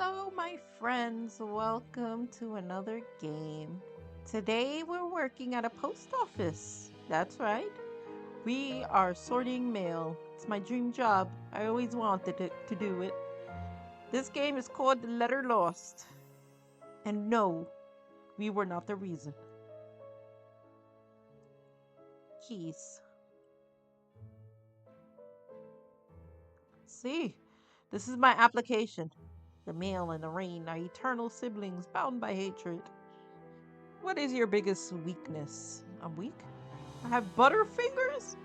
Hello, my friends. Welcome to another game. Today we're working at a post office. That's right. We are sorting mail. It's my dream job. I always wanted to do it. This game is called The Letter Lost. And no, we were not the reason. Keys. See, this is my application. The mail and the rain are eternal siblings bound by hatred. What is your biggest weakness? I'm weak? I have butterfingers?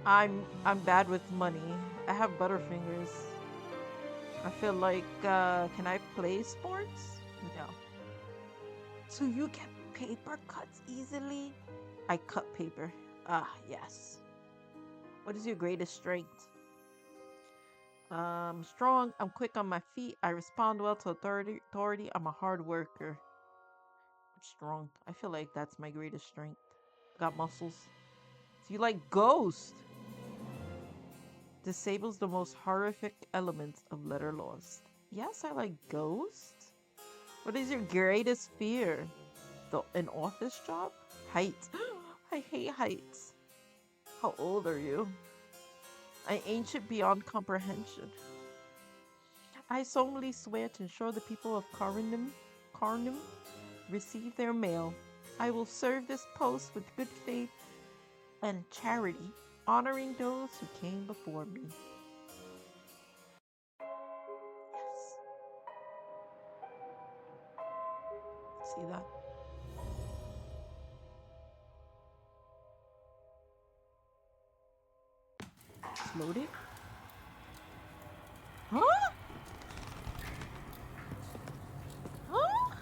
I'm bad with money. I have butterfingers. I feel like can I play sports? No. So you get paper cuts easily? I cut paper. Ah, yes. What is your greatest strength? Strong. I'm quick on my feet. I respond well to authority. I'm a hard worker. I'm strong. I feel like that's my greatest strength. Got muscles. So you like ghost? Disables the most horrific elements of letter lost. Yes, I like ghosts. What is your greatest fear? An office job? Heights. I hate heights. How old are you? I ancient beyond comprehension. I solemnly swear to ensure the people of Kharnym receive their mail. I will serve this post with good faith and charity, honoring those who came before me. Yes. See that? It's loaded? Huh? Huh?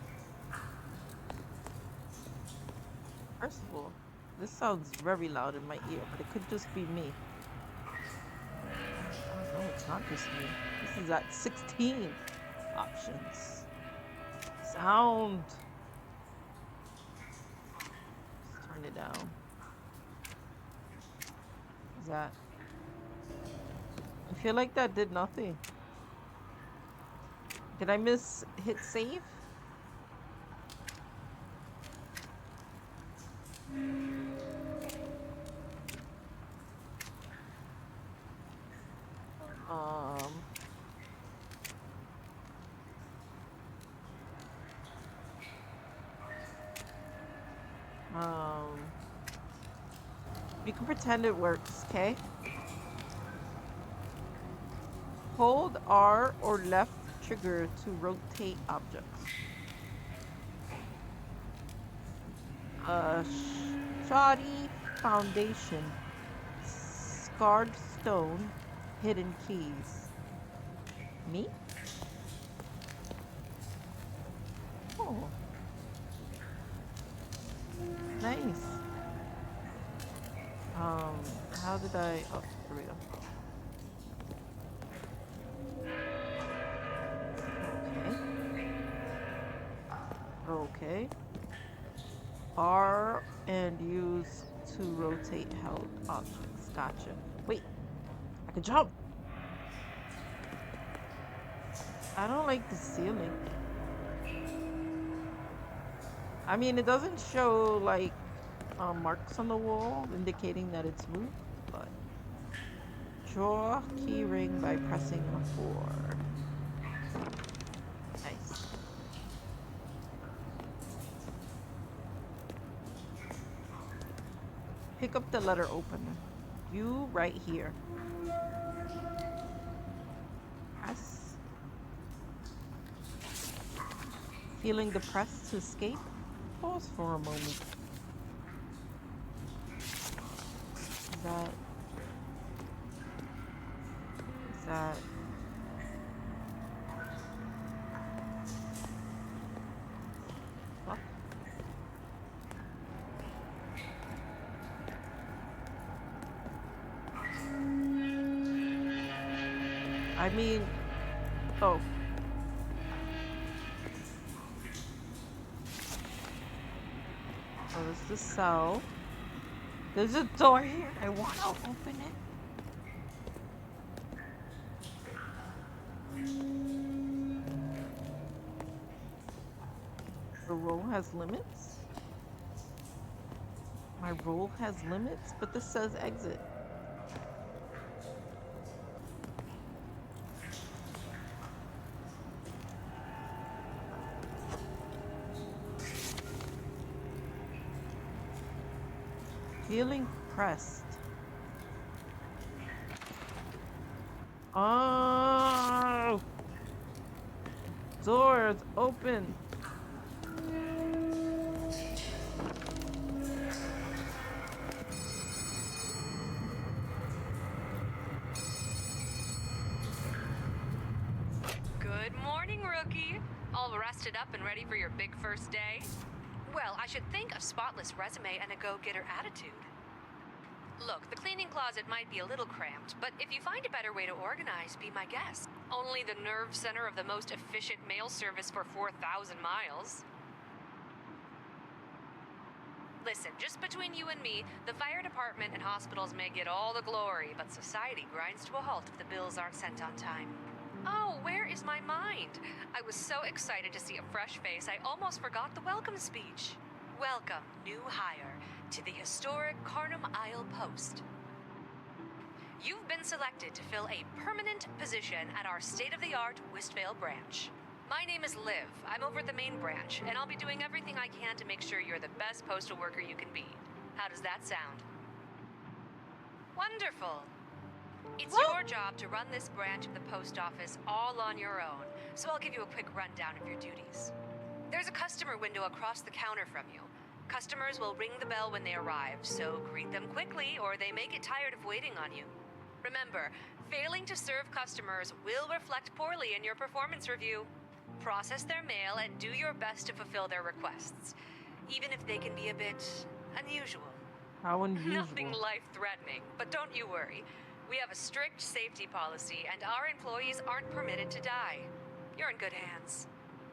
First of all, this sounds very loud in my ear, but it could just be me. Oh, no, it's not just me. This is at 16 options. Sound. Let's turn it down. Is that? I feel like that did nothing. Did I miss hit save? Um, um, you can pretend it works, okay? Hold R or left trigger to rotate objects. Uh, shoddy foundation, scarred stone, hidden keys. Me? Oh, nice. How did I? Oh, here we go. Okay. Okay. R and use to rotate held objects. Gotcha. Wait, I can jump. I don't like the ceiling. I mean, it doesn't show like marks on the wall indicating that it's moved, but draw key ring by pressing 4. Nice. Pick up the letter opener. You right here. Press. Feeling the press to escape? Pause for a moment. Is that? Is that? What? I mean, oh. Oh, this is the cell. There's a door here. I want to open it. The role has limits? My role has limits, but this says exit. Feeling pressed. Oh! Doors open. Good morning, rookie. All rested up and ready for your big first day? Well, I should think a spotless resume and a go-getter attitude. Look, the cleaning closet might be a little cramped, but if you find a better way to organize, be my guest. Only the nerve center of the most efficient mail service for 4,000 miles. Listen, just between you and me, the fire department and hospitals may get all the glory, but society grinds to a halt if the bills aren't sent on time. Oh, where is my mind? I was so excited to see a fresh face, I almost forgot the welcome speech. Welcome, new hire, to the historic Kharnym Isle post. You've been selected to fill a permanent position at our state-of-the-art Westvale branch. My name is Liv. I'm over at the main branch, and I'll be doing everything I can to make sure you're the best postal worker you can be. How does that sound? Wonderful. It's your job to run this branch of the post office all on your own, so I'll give you a quick rundown of your duties. There's a customer window across the counter from you. Customers will ring the bell when they arrive, so greet them quickly or they may get tired of waiting on you. Remember, failing to serve customers will reflect poorly in your performance review. Process their mail and do your best to fulfill their requests, even if they can be a bit unusual. How unusual? Nothing life-threatening, but don't you worry. We have a strict safety policy, and our employees aren't permitted to die. You're in good hands.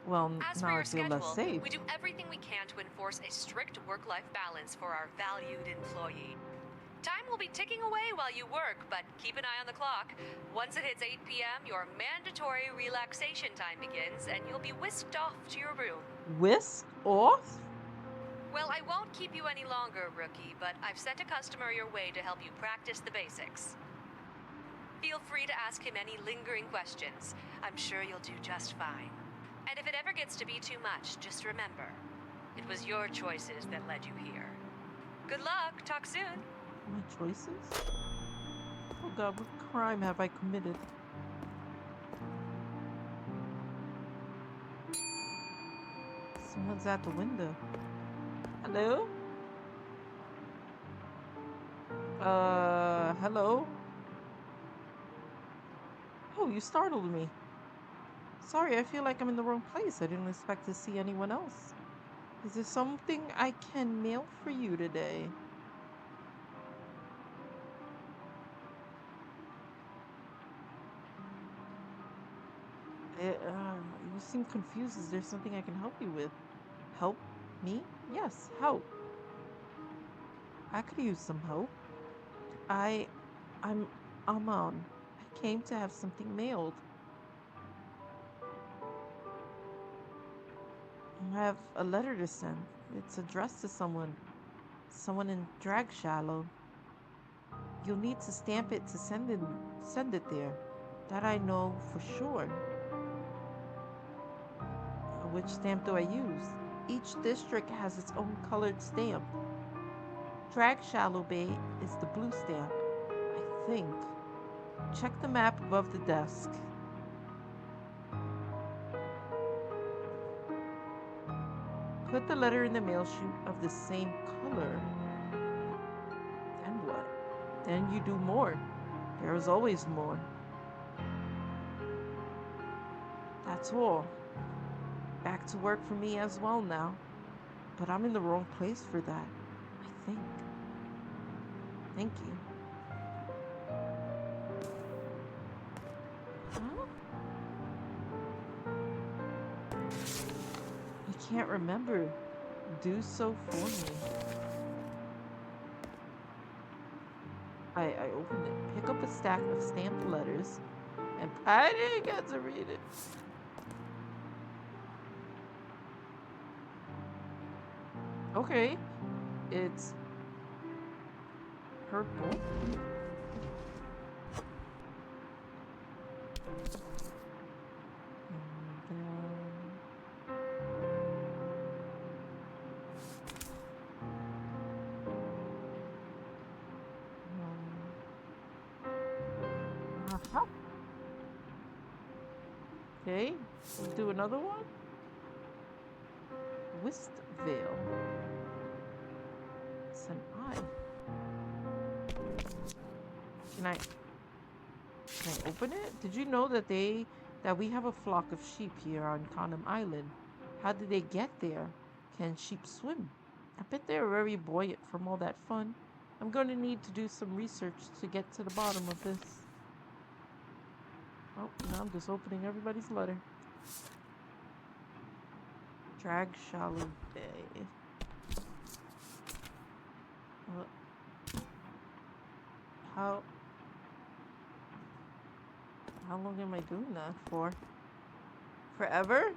Well, As for now I your feel less schedule, safe. we do everything we can to enforce a strict work-life balance for our valued employee. Time will be ticking away while you work, but keep an eye on the clock. Once it hits 8 p.m., your mandatory relaxation time begins, and you'll be whisked off to your room. Whisked off? Well, I won't keep you any longer, rookie, but I've sent a customer your way to help you practice the basics. Feel free to ask him any lingering questions. I'm sure you'll do just fine. And if it ever gets to be too much, just remember, it was your choices that led you here. Good luck. Talk soon. My choices? Oh god, what crime have I committed? Someone's at the window. Hello? Hello? Oh, you startled me. Sorry, I feel like I'm in the wrong place. I didn't expect to see anyone else. Is there something I can mail for you today? You seem confused. Is there something I can help you with? Help me? Yes, help. I could use some help. I'm Aman. I came to have something mailed. I have a letter to send. It's addressed to someone in Drag Shallow. You'll need to stamp it to send it there. That I know for sure. Which stamp do I use? Each district has its own colored stamp. Drag Shallow Bay is the blue stamp, I think. Check the map above the desk. Put the letter in the mail chute of the same color. Then what? Then you do more. There is always more. That's all. Back to work for me as well now. But I'm in the wrong place for that, I think. Thank you. Huh? I can't remember. Do so for me. I opened it. Pick up a stack of stamped letters. And I didn't get to read it. Okay, it's purple. And then um, aha. Okay, let's do another one. Wistvale. It's an eye. Can I open it? Did you know that we have a flock of sheep here on Kharnym Island? How did they get there? Can sheep swim? I bet they're very buoyant from all that fun. I'm going to need to do some research to get to the bottom of this. Oh, now I'm just opening everybody's letter. Drag Shallow Bay. Uh, how long am I doing that for? Forever?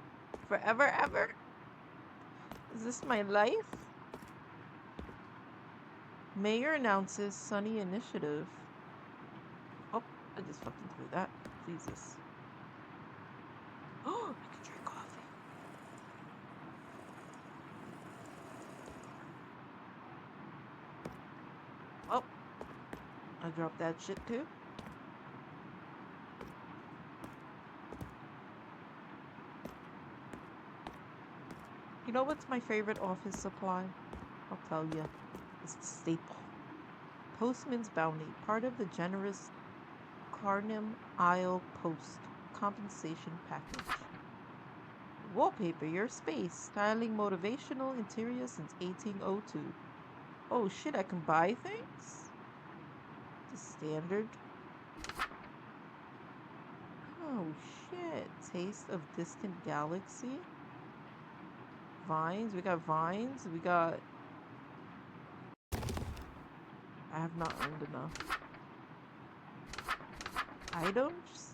Forever ever? Is this my life? Mayor announces Sunny Initiative. Oh, I just fucking threw that. Jesus. Oh, I can drink coffee. Oh, I dropped that shit too. You know what's my favorite office supply? I'll tell you. It's the staple. Postman's Bounty, part of the generous Kharnym Isle Post compensation package. Wallpaper your space, styling motivational interior since 1802. Oh shit, I can buy things? The standard. Oh shit, Taste of Distant Galaxy. Vines, we got vines, we got... I have not earned enough. Items?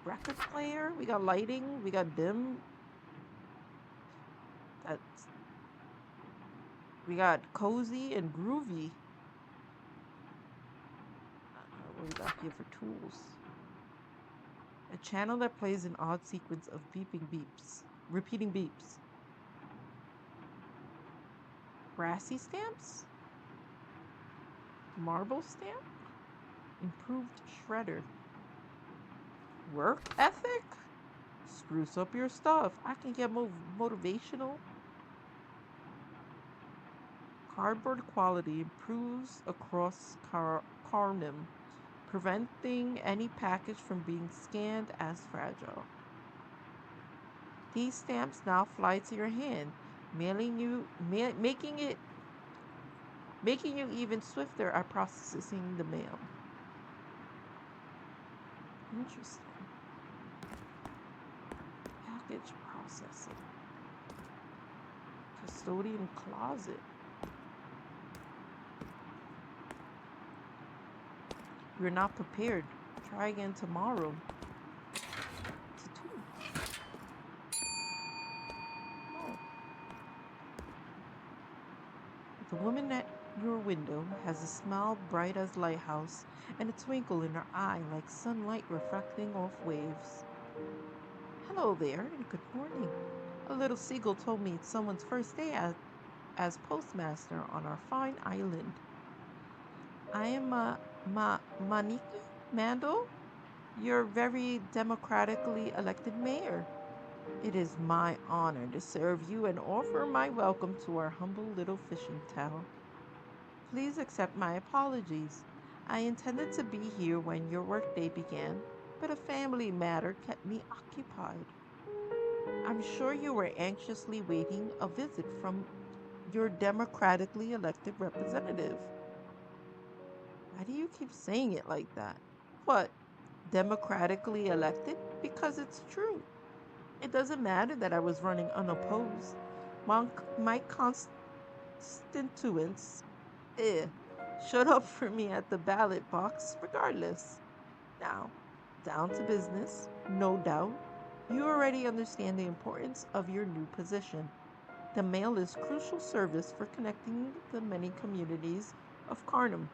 Record player, we got lighting, we got dim. That's... We got cozy and groovy. What we got here for tools? A channel that plays an odd sequence of repeating beeps. Brassy stamps? Marble stamp? Improved shredder. Work ethic? Spruce up your stuff. I can get motivational. Cardboard quality improves across Kharnym, preventing any package from being scanned as fragile. These stamps now fly to your hand, making you even swifter at processing the mail. Interesting. Package processing. Custodian closet. You're not prepared. Try again tomorrow. Oh. The woman at your window has a smile bright as lighthouse and a twinkle in her eye like sunlight reflecting off waves. Hello there and good morning. A little seagull told me it's someone's first day as postmaster on our fine island. I am Manika Mandel, your very democratically elected mayor. It is my honor to serve you and offer my welcome to our humble little fishing town. Please accept my apologies. I intended to be here when your workday began, but a family matter kept me occupied. I'm sure you were anxiously waiting a visit from your democratically elected representative. Why do you keep saying it like that? What? Democratically elected? Because it's true. It doesn't matter that I was running unopposed. My constituents showed up for me at the ballot box regardless. Now, down to business, no doubt. You already understand the importance of your new position. The mail is crucial service for connecting the many communities of Kharnym,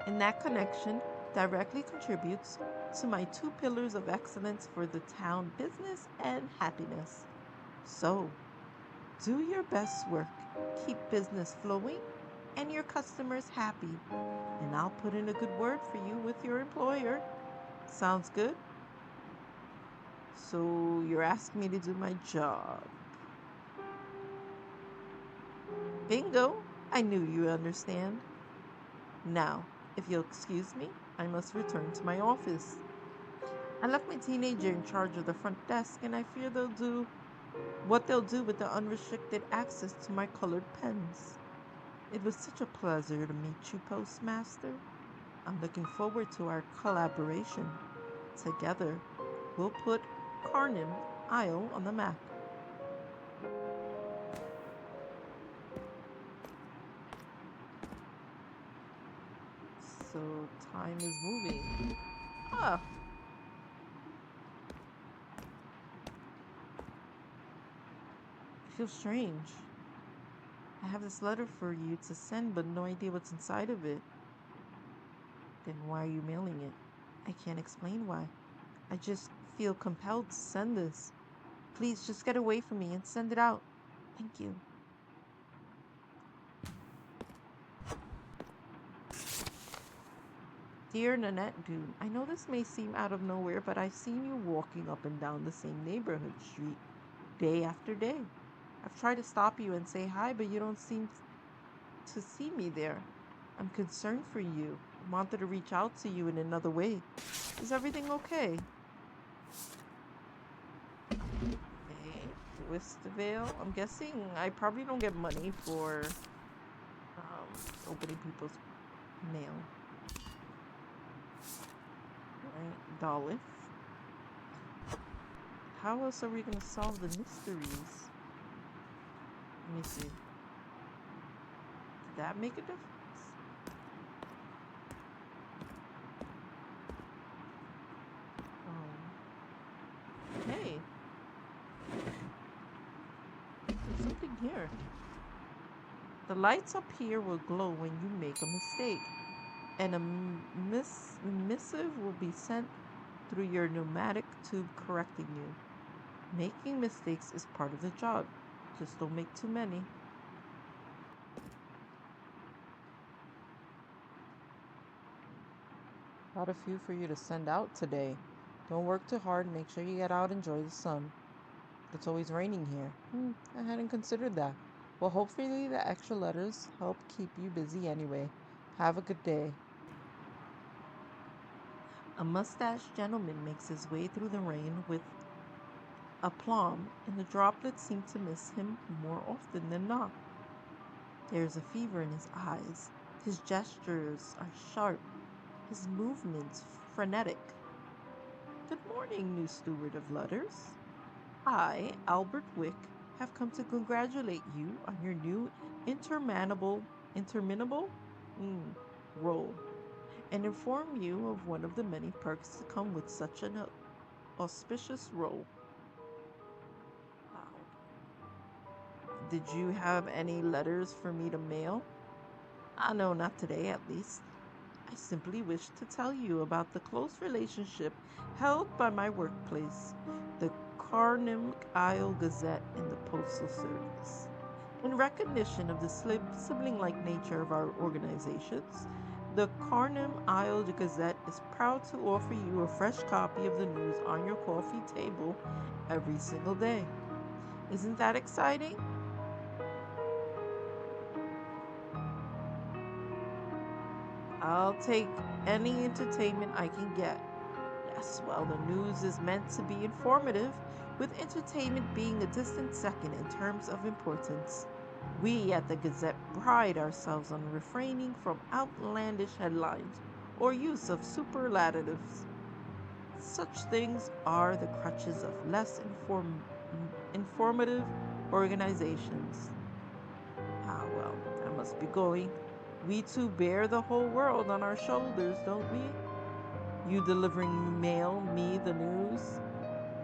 and that connection directly contributes to my two pillars of excellence for the town business and happiness. So, do your best work, keep business flowing, and your customers happy, and I'll put in a good word for you with your employer. Sounds good? So, you're asking me to do my job. Bingo! I knew you understand. Now, if you'll excuse me, I must return to my office. I left my teenager in charge of the front desk, and I fear they'll do what they'll do with the unrestricted access to my colored pens. It was such a pleasure to meet you, Postmaster. I'm looking forward to our collaboration. Together, we'll put Kharnym Isle on the map. So, time is moving. Ah, it feels strange. I have this letter for you to send, but no idea what's inside of it. Then why are you mailing it? I can't explain why. I just feel compelled to send this. Please just get away from me and send it out. Thank you. Dear Nanette Dune, I know this may seem out of nowhere, but I've seen you walking up and down the same neighborhood street day after day. I've tried to stop you and say hi, but you don't seem to see me there. I'm concerned for you. I wanted to reach out to you in another way. Is everything okay? Okay, Wistavale. I'm guessing I probably don't get money for opening people's mail. Right, Dolph. How else are we gonna solve the mysteries? Let me see. Did that make a difference? Hey. There's something here. The lights up here will glow when you make a mistake, and a missive will be sent through your pneumatic tube correcting you. Making mistakes is part of the job. Just don't make too many. Got a few for you to send out today. Don't work too hard. Make sure you get out and enjoy the sun. It's always raining here. I hadn't considered that. Well, hopefully the extra letters help keep you busy anyway. Have a good day. A mustached gentleman makes his way through the rain with aplomb, and the droplets seem to miss him more often than not. There's a fever in his eyes. His gestures are sharp, his movements frenetic. Good morning, new steward of letters. I, Albert Wick, have come to congratulate you on your new interminable role, and inform you of one of the many perks to come with such an auspicious role. Wow. Did you have any letters for me to mail? No, not today at least. I simply wish to tell you about the close relationship held by my workplace, the Kharnym Isle Gazette and the Postal Service. In recognition of the sibling-like nature of our organizations, the Kharnym Isle Gazette is proud to offer you a fresh copy of the news on your coffee table every single day. Isn't that exciting? I'll take any entertainment I can get. Yes, well, the news is meant to be informative, with entertainment being a distant second in terms of importance. We at the Gazette pride ourselves on refraining from outlandish headlines or use of superlatives. Such things are the crutches of less informative organizations. Well, I must be going. We too bear the whole world on our shoulders, don't we? You delivering mail, me the news.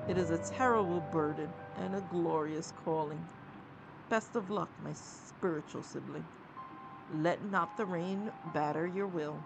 It is a terrible burden and a glorious calling. Best of luck, my spiritual sibling. Let not the rain batter your will.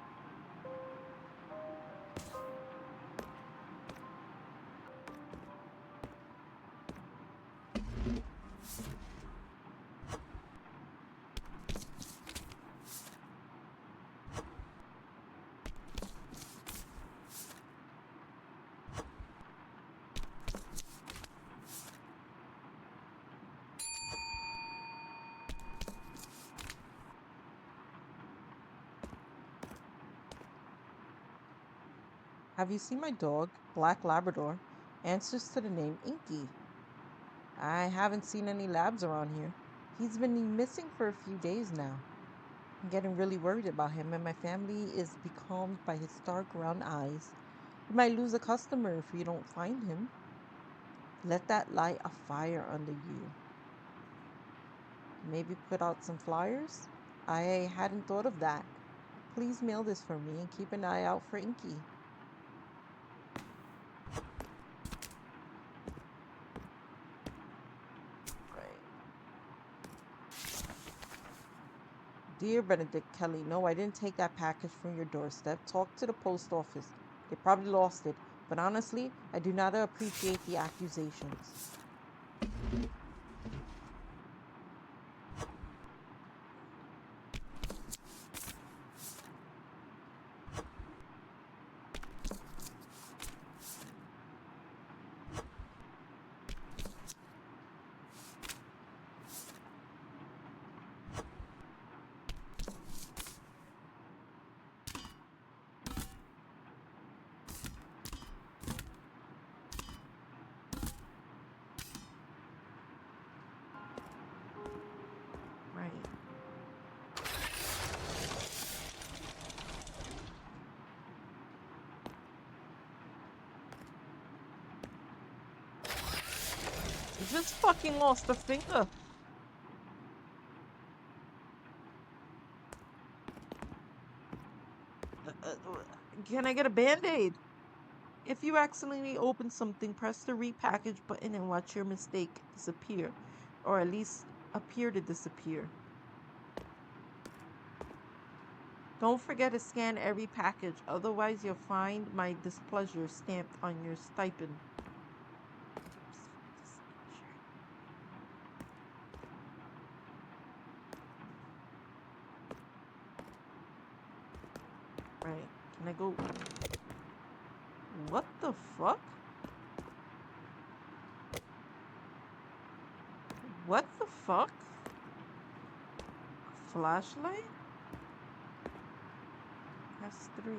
Have you seen my dog, Black Labrador? Answers to the name Inky. I haven't seen any labs around here. He's been missing for a few days now. I'm getting really worried about him, and my family is becalmed by his dark round eyes. You might lose a customer if you don't find him. Let that light a fire under you. Maybe put out some flyers? I hadn't thought of that. Please mail this for me and keep an eye out for Inky. Dear Benedict Kelly, no, I didn't take that package from your doorstep. Talk to the post office. They probably lost it. But honestly, I do not appreciate the accusations. Right. You just fucking lost a finger. Can I get a band-aid? If you accidentally open something, press the repackage button and watch your mistake disappear. Or at least appear to disappear. Don't forget to scan every package, otherwise you'll find my displeasure stamped on your stipend. Right, can I go? What the fuck? What the fuck? Flashlight? That's 3.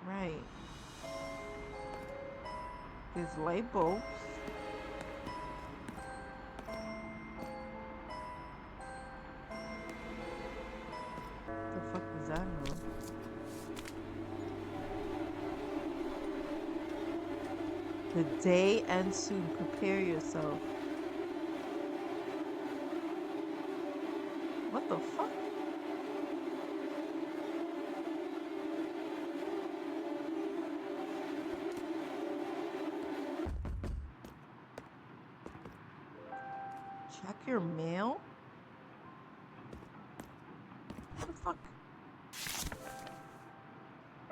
Right. There's light bulbs. The fuck was that noise? The day ends soon. Prepare yourself. What the fuck? Check your mail? What the fuck?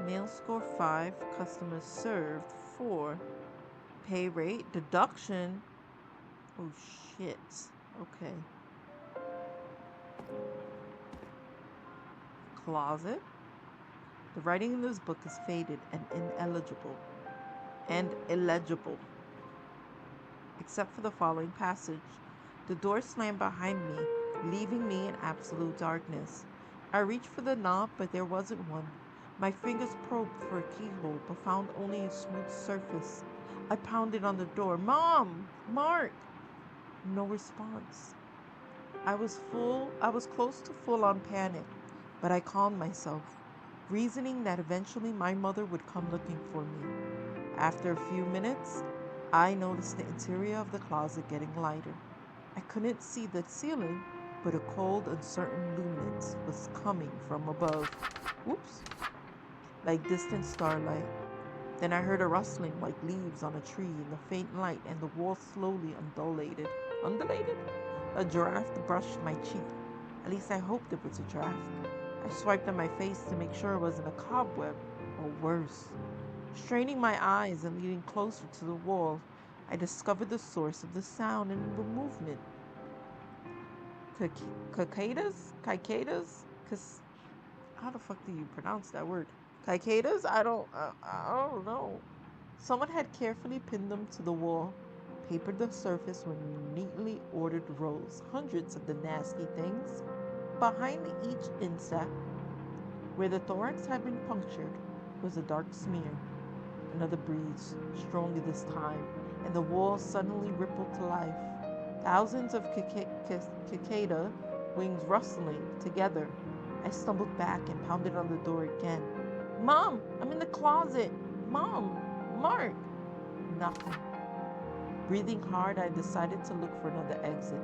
Mail score 5. Customers served 4. Pay rate. Deduction. Oh shit. Okay. Closet. The writing in this book is faded and illegible, except for the following passage. The door slammed behind me, leaving me in absolute darkness. I reached for the knob, but there wasn't one. My fingers probed for a keyhole, but found only a smooth surface. I pounded on the door. Mom! Mark! No response. I was close to full-on panic, but I calmed myself, reasoning that eventually my mother would come looking for me. After a few minutes, I noticed the interior of the closet getting lighter. I couldn't see the ceiling, but a cold, uncertain luminance was coming from above. Whoops. Like distant starlight. Then I heard a rustling like leaves on a tree in the faint light, and the wall slowly undulated. Undulated? A giraffe brushed my cheek. At least I hoped it was a giraffe. I swiped at my face to make sure it wasn't a cobweb, or worse. Straining my eyes and leaning closer to the wall, I discovered the source of the sound and the movement. Cicadas? Cicadas? How the fuck do you pronounce that word? Cicadas? I don't know. Someone had carefully pinned them to the wall, papered the surface with neatly ordered rows, hundreds of the nasty things. Behind each insect, where the thorax had been punctured, was a dark smear. Another breeze, stronger this time, and the wall suddenly rippled to life. Thousands of cicada wings rustling together. I stumbled back and pounded on the door again. Mom, I'm in the closet. Mom, Mark. Nothing. Breathing hard, I decided to look for another exit.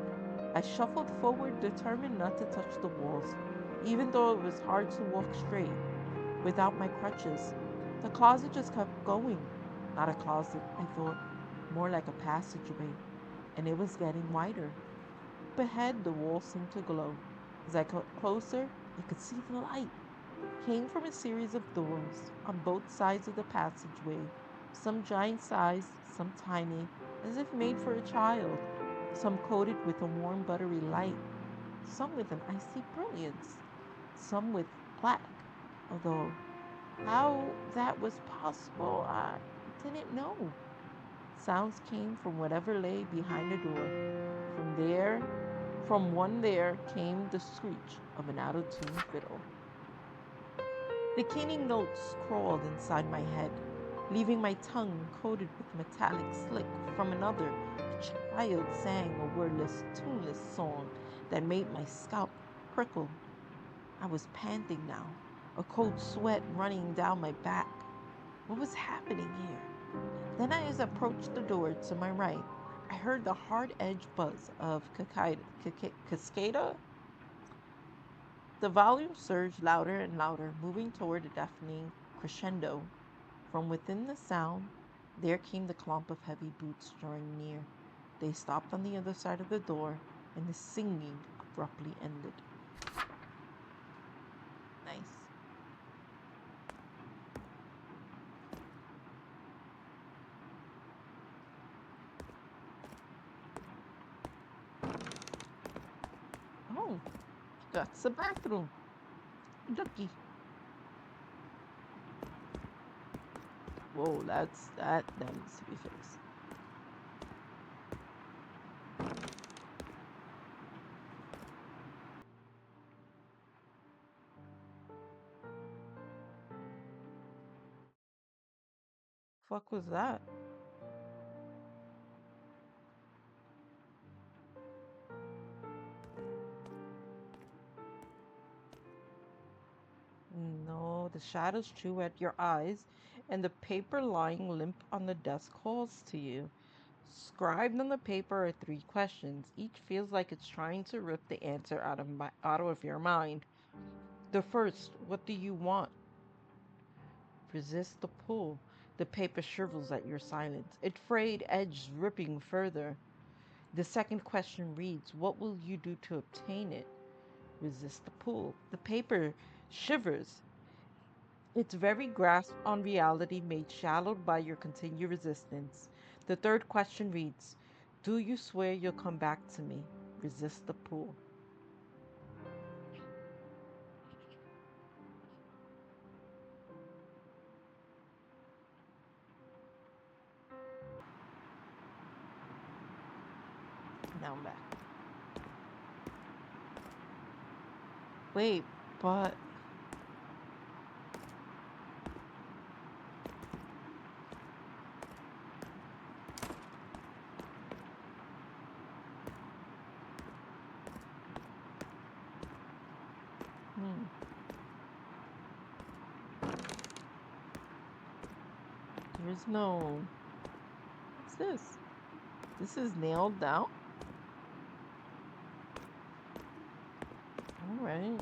I shuffled forward, determined not to touch the walls, even though it was hard to walk straight without my crutches. The closet just kept going. Not a closet, I thought, more like a passageway, and it was getting wider. Up ahead, the wall seemed to glow. As I got closer, I could see the light. It came from a series of doors on both sides of the passageway, some giant sized, some tiny, as if made for a child, some coated with a warm buttery light, some with an icy brilliance, some with black, although how that was possible, I didn't know. Sounds came from whatever lay behind the door. From one there came the screech of an out of tune fiddle. The keening notes crawled inside my head, leaving my tongue coated with metallic slick. From another, a child sang a wordless, tuneless song that made my scalp prickle. I was panting now, a cold sweat running down my back. What was happening here? Then, as I approached the door to my right, I heard the hard edge buzz of cascada. The volume surged louder and louder, moving toward a deafening crescendo. From within the sound, there came the clomp of heavy boots drawing near. They stopped on the other side of the door, and the singing abruptly ended. Nice. Oh, that's the bathroom. Lucky. Whoa, that needs to be fixed. Fuck was that? No, the shadows chew at your eyes, and the paper lying limp on the desk calls to you. Scribed on the paper are 3 questions. Each feels like it's trying to rip the answer out of your mind. The first, what do you want? Resist the pull. The paper shrivels at your silence, its frayed edge ripping further. The second question reads, what will you do to obtain it? Resist the pull. The paper shivers, its very grasp on reality made shallowed by your continued resistance. The third question reads, do you swear you'll come back to me? Resist the pull. Now I'm back. Wait, but... Hmm. There's no... What's this? This is nailed down? Alright.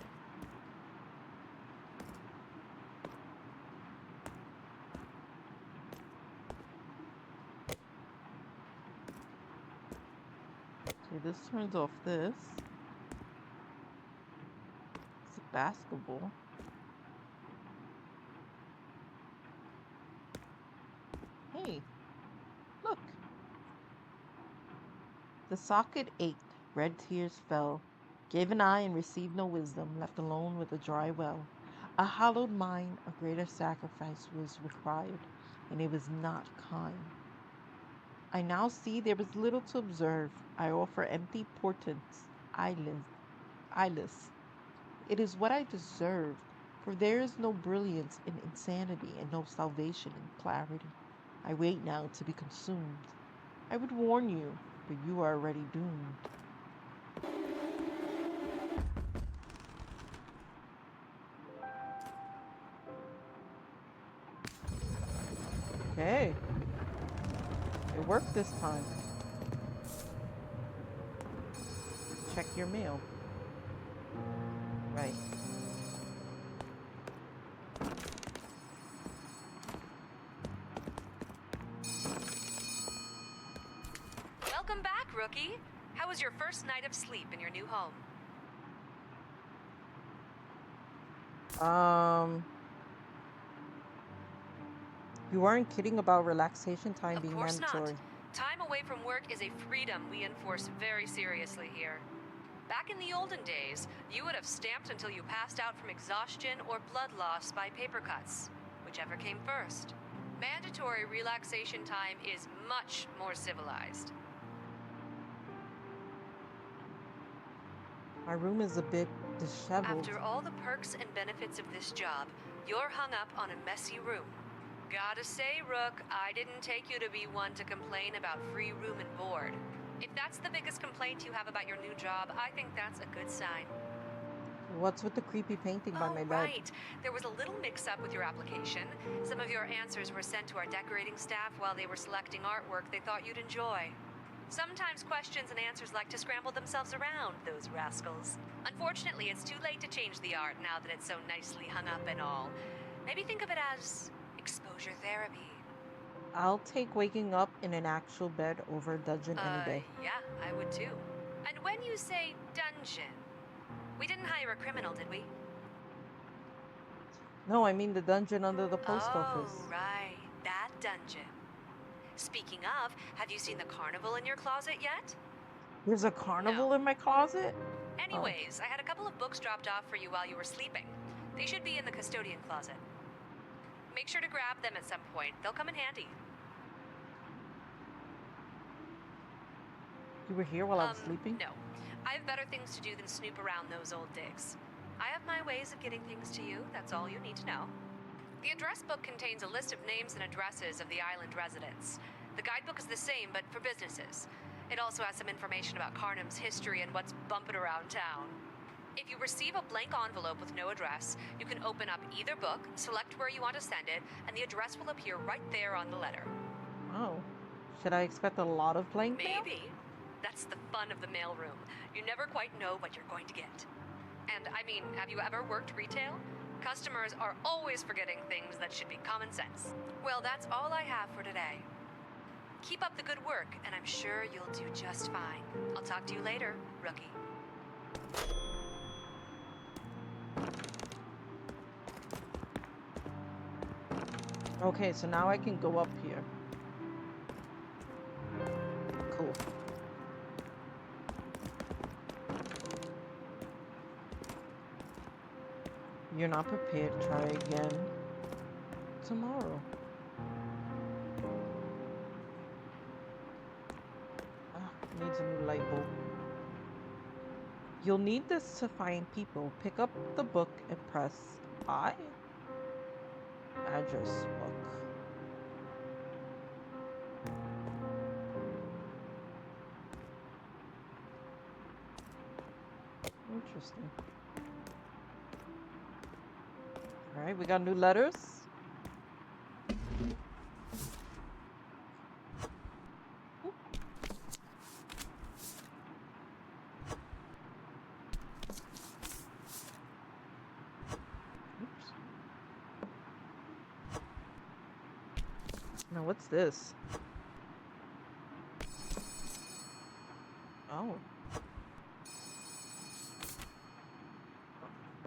Okay, this turns off this. It's a basketball. Hey, look. The socket ached, red tears fell. Gave an eye and received no wisdom, left alone with a dry well. A hallowed mind, a greater sacrifice was required, and it was not kind. I now see there is little to observe. I offer empty portents, eyeless. It is what I deserve, for there is no brilliance in insanity and no salvation in clarity. I wait now to be consumed. I would warn you, but you are already doomed. Okay, it worked this time. Check your mail. Right. Welcome back, rookie. How was your first night of sleep in your new home? You weren't kidding about relaxation time Of being course not. mandatory. Time away from work is a freedom we enforce very seriously here. Back in the olden days, you would have stamped until you passed out from exhaustion or blood loss by paper cuts, whichever came first. Mandatory relaxation time is much more civilized. My room is a bit disheveled. After all the perks and benefits of this job, you're hung up on a messy room. Gotta say, Rook, I didn't take you to be one to complain about free room and board. If that's the biggest complaint you have about your new job, I think that's a good sign. What's with the creepy painting by my bed? Right. There was a little mix-up with your application. Some of your answers were sent to our decorating staff while they were selecting artwork they thought you'd enjoy. Sometimes questions and answers like to scramble themselves around, those rascals. Unfortunately, it's too late to change the art now that it's so nicely hung up and all. Maybe think of it as exposure therapy. I'll take waking up in an actual bed over a dungeon any day. Yeah, I would too. And when you say dungeon, we didn't hire a criminal, did we? No, I mean the dungeon under the post office. Oh, right. That dungeon. Speaking of, have you seen the carnival in your closet yet? There's a carnival in my closet? Anyways, I had a couple of books dropped off for you while you were sleeping. They should be in the custodian closet. Make sure to grab them at some point. They'll come in handy. You were here while I was sleeping? No. I have better things to do than snoop around those old digs. I have my ways of getting things to you. That's all you need to know. The address book contains a list of names and addresses of the island residents. The guidebook is the same, but for businesses. It also has some information about Kharnym's history and what's bumping around town. If you receive a blank envelope with no address, you can open up either book, select where you want to send it, and the address will appear right there on the letter. Oh. Should I expect a lot of blank mail? Maybe. That's the fun of the mailroom. You never quite know what you're going to get. And I mean, have you ever worked retail? Customers are always forgetting things that should be common sense. Well, that's all I have for today. Keep up the good work, and I'm sure you'll do just fine. I'll talk to you later, rookie. Okay, so now I can go up here. Cool. You're not prepared. Try again tomorrow. Needs a new light bulb. You'll need this to find people. Pick up the book and press I. Address book. Interesting. Alright, we got new letters. Oops. Now what's this? Oh. Oh,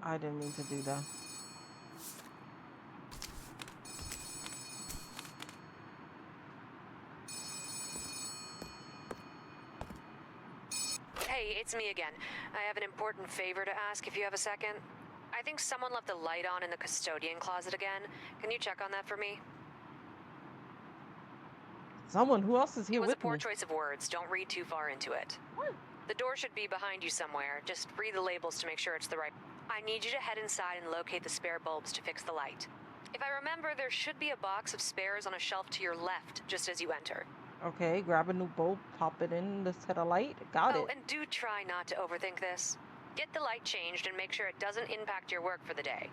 I didn't mean to do that. Hey, it's me again. I have an important favor to ask if you have a second. I think someone left the light on in the custodian closet again. Can you check on that for me? Someone, who else is It here was a with poor me? choice of words. Don't read too far into it. What? The door should be behind you somewhere. Just read the labels to make sure it's the right. I need you to head inside and locate the spare bulbs to fix the light. If I remember, there should be a box of spares on a shelf to your left just as you enter. Okay, grab a new bulb, pop it in, let's set a light. Got Oh, it. and do try not to overthink this. Get the light changed and make sure it doesn't impact your work for the day.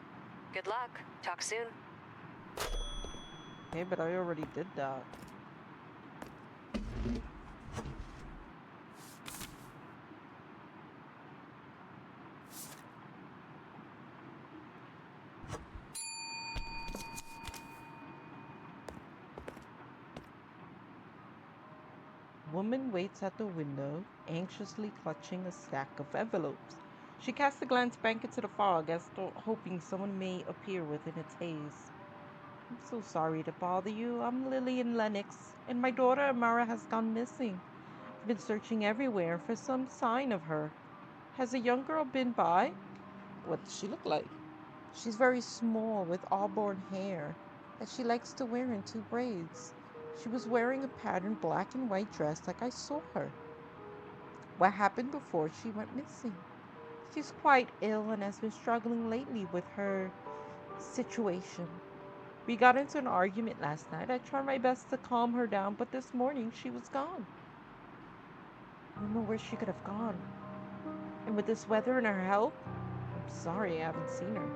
Good luck. Talk soon. Okay, but I already did that. Woman waits at the window, anxiously clutching a stack of envelopes. She casts a glance back into the fog, as though hoping someone may appear within its haze. I'm so sorry to bother you. I'm Lillian Lennox, and my daughter Amara has gone missing. I've been searching everywhere for some sign of her. Has a young girl been by? What does she look like? She's very small, with auburn hair that she likes to wear in two braids. She was wearing a patterned black and white dress like I saw her. What happened before she went missing? She's quite ill and has been struggling lately with her situation. We got into an argument last night. I tried my best to calm her down, but this morning she was gone. I don't know where she could have gone. And with this weather and her health, I'm sorry I haven't seen her.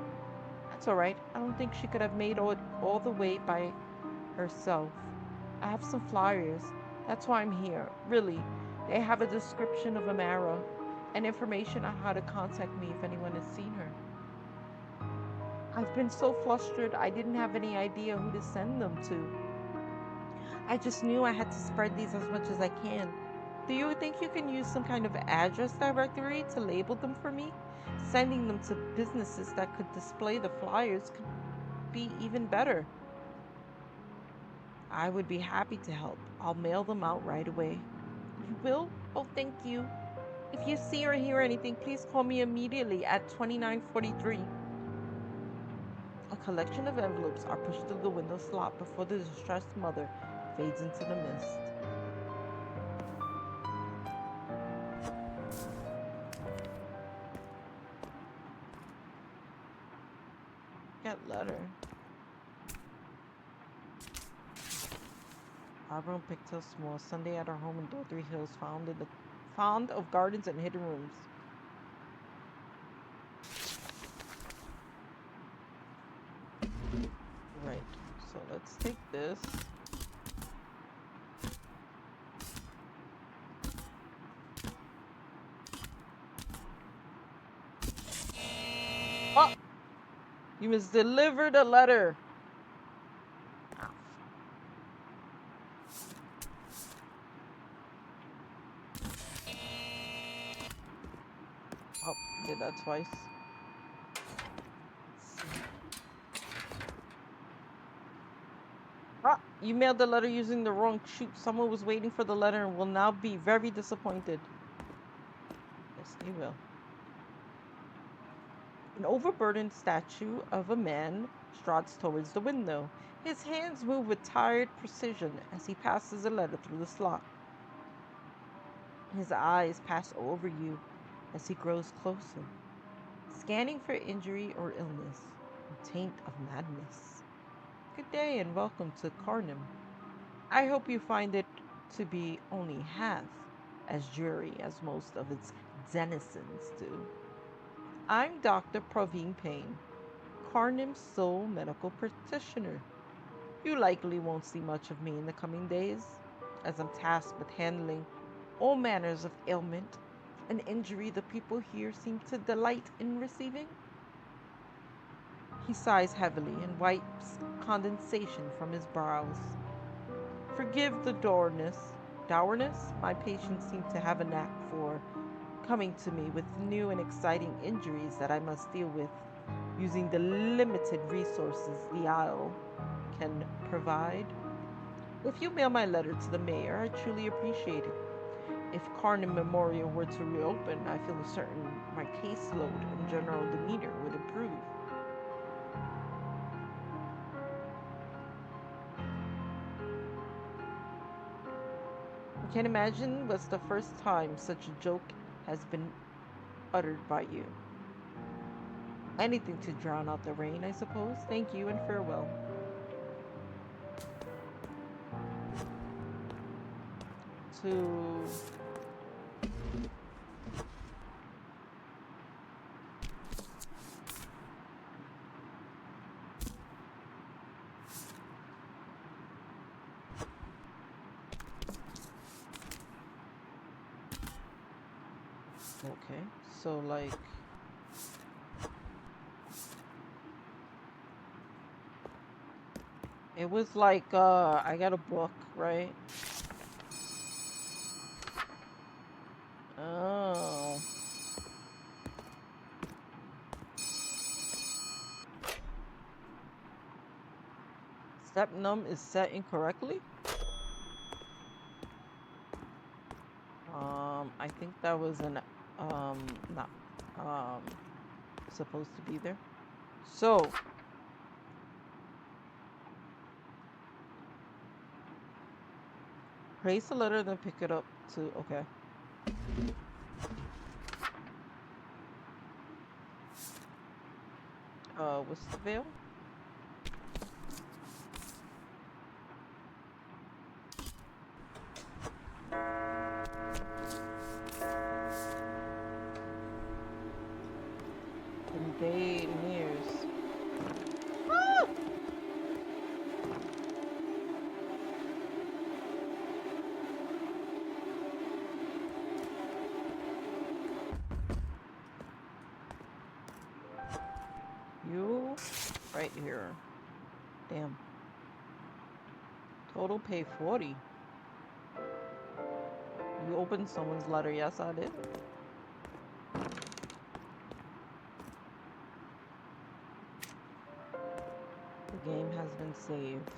That's all right. I don't think she could have made all the way by herself. I have some flyers. That's why I'm here. Really. They have a description of Amara and information on how to contact me if anyone has seen her. I've been so flustered I didn't have any idea who to send them to. I just knew I had to spread these as much as I can. Do you think you can use some kind of address directory to label them for me? Sending them to businesses that could display the flyers could be even better. I would be happy to help. I'll mail them out right away. You will? Oh, thank you. If you see or hear anything, please call me immediately at 2943. A collection of envelopes are pushed through the window slot before the distressed mother fades into the mist. That letter. Barbara and Pictel Small, Sunday at her home in Dorothy Hills, found of gardens and hidden rooms. Right. So let's take this. Oh! You must deliver the letter. Oh, did that twice. Ah, you mailed the letter using the wrong chute. Someone was waiting for the letter and will now be very disappointed. Yes, they will. An overburdened statue of a man struts towards the window. His hands move with tired precision as he passes a letter through the slot. His eyes pass over you as he grows closer, scanning for injury or illness, a taint of madness. Good day and welcome to Kharnym. I hope you find it to be only half as dreary as most of its denizens do. I'm Dr. Praveen Payne, Kharnym's sole medical practitioner. You likely won't see much of me in the coming days, as I'm tasked with handling all manners of ailment and injury the people here seem to delight in receiving. He sighs heavily and wipes condensation from his brows. Forgive the dourness. dourness. My patients seem to have a knack for coming to me with new and exciting injuries that I must deal with using the limited resources the Isle can provide. If you mail my letter to the mayor, I truly appreciate it. If Kharnym Memorial were to reopen, I feel certain my caseload and general demeanor would improve. I can't imagine what's the first time such a joke has been uttered by you. Anything to drown out the rain, I suppose. Thank you and farewell. To okay, so like it was like I got a book, right? Oh. Step num is set incorrectly? I think that was an not um supposed to be there. So place the letter, then pick it up to okay. What's the veil? And day nears. Ah! You right here. Damn. Total pay 40. You opened someone's letter. Yes, I did. The game has been saved.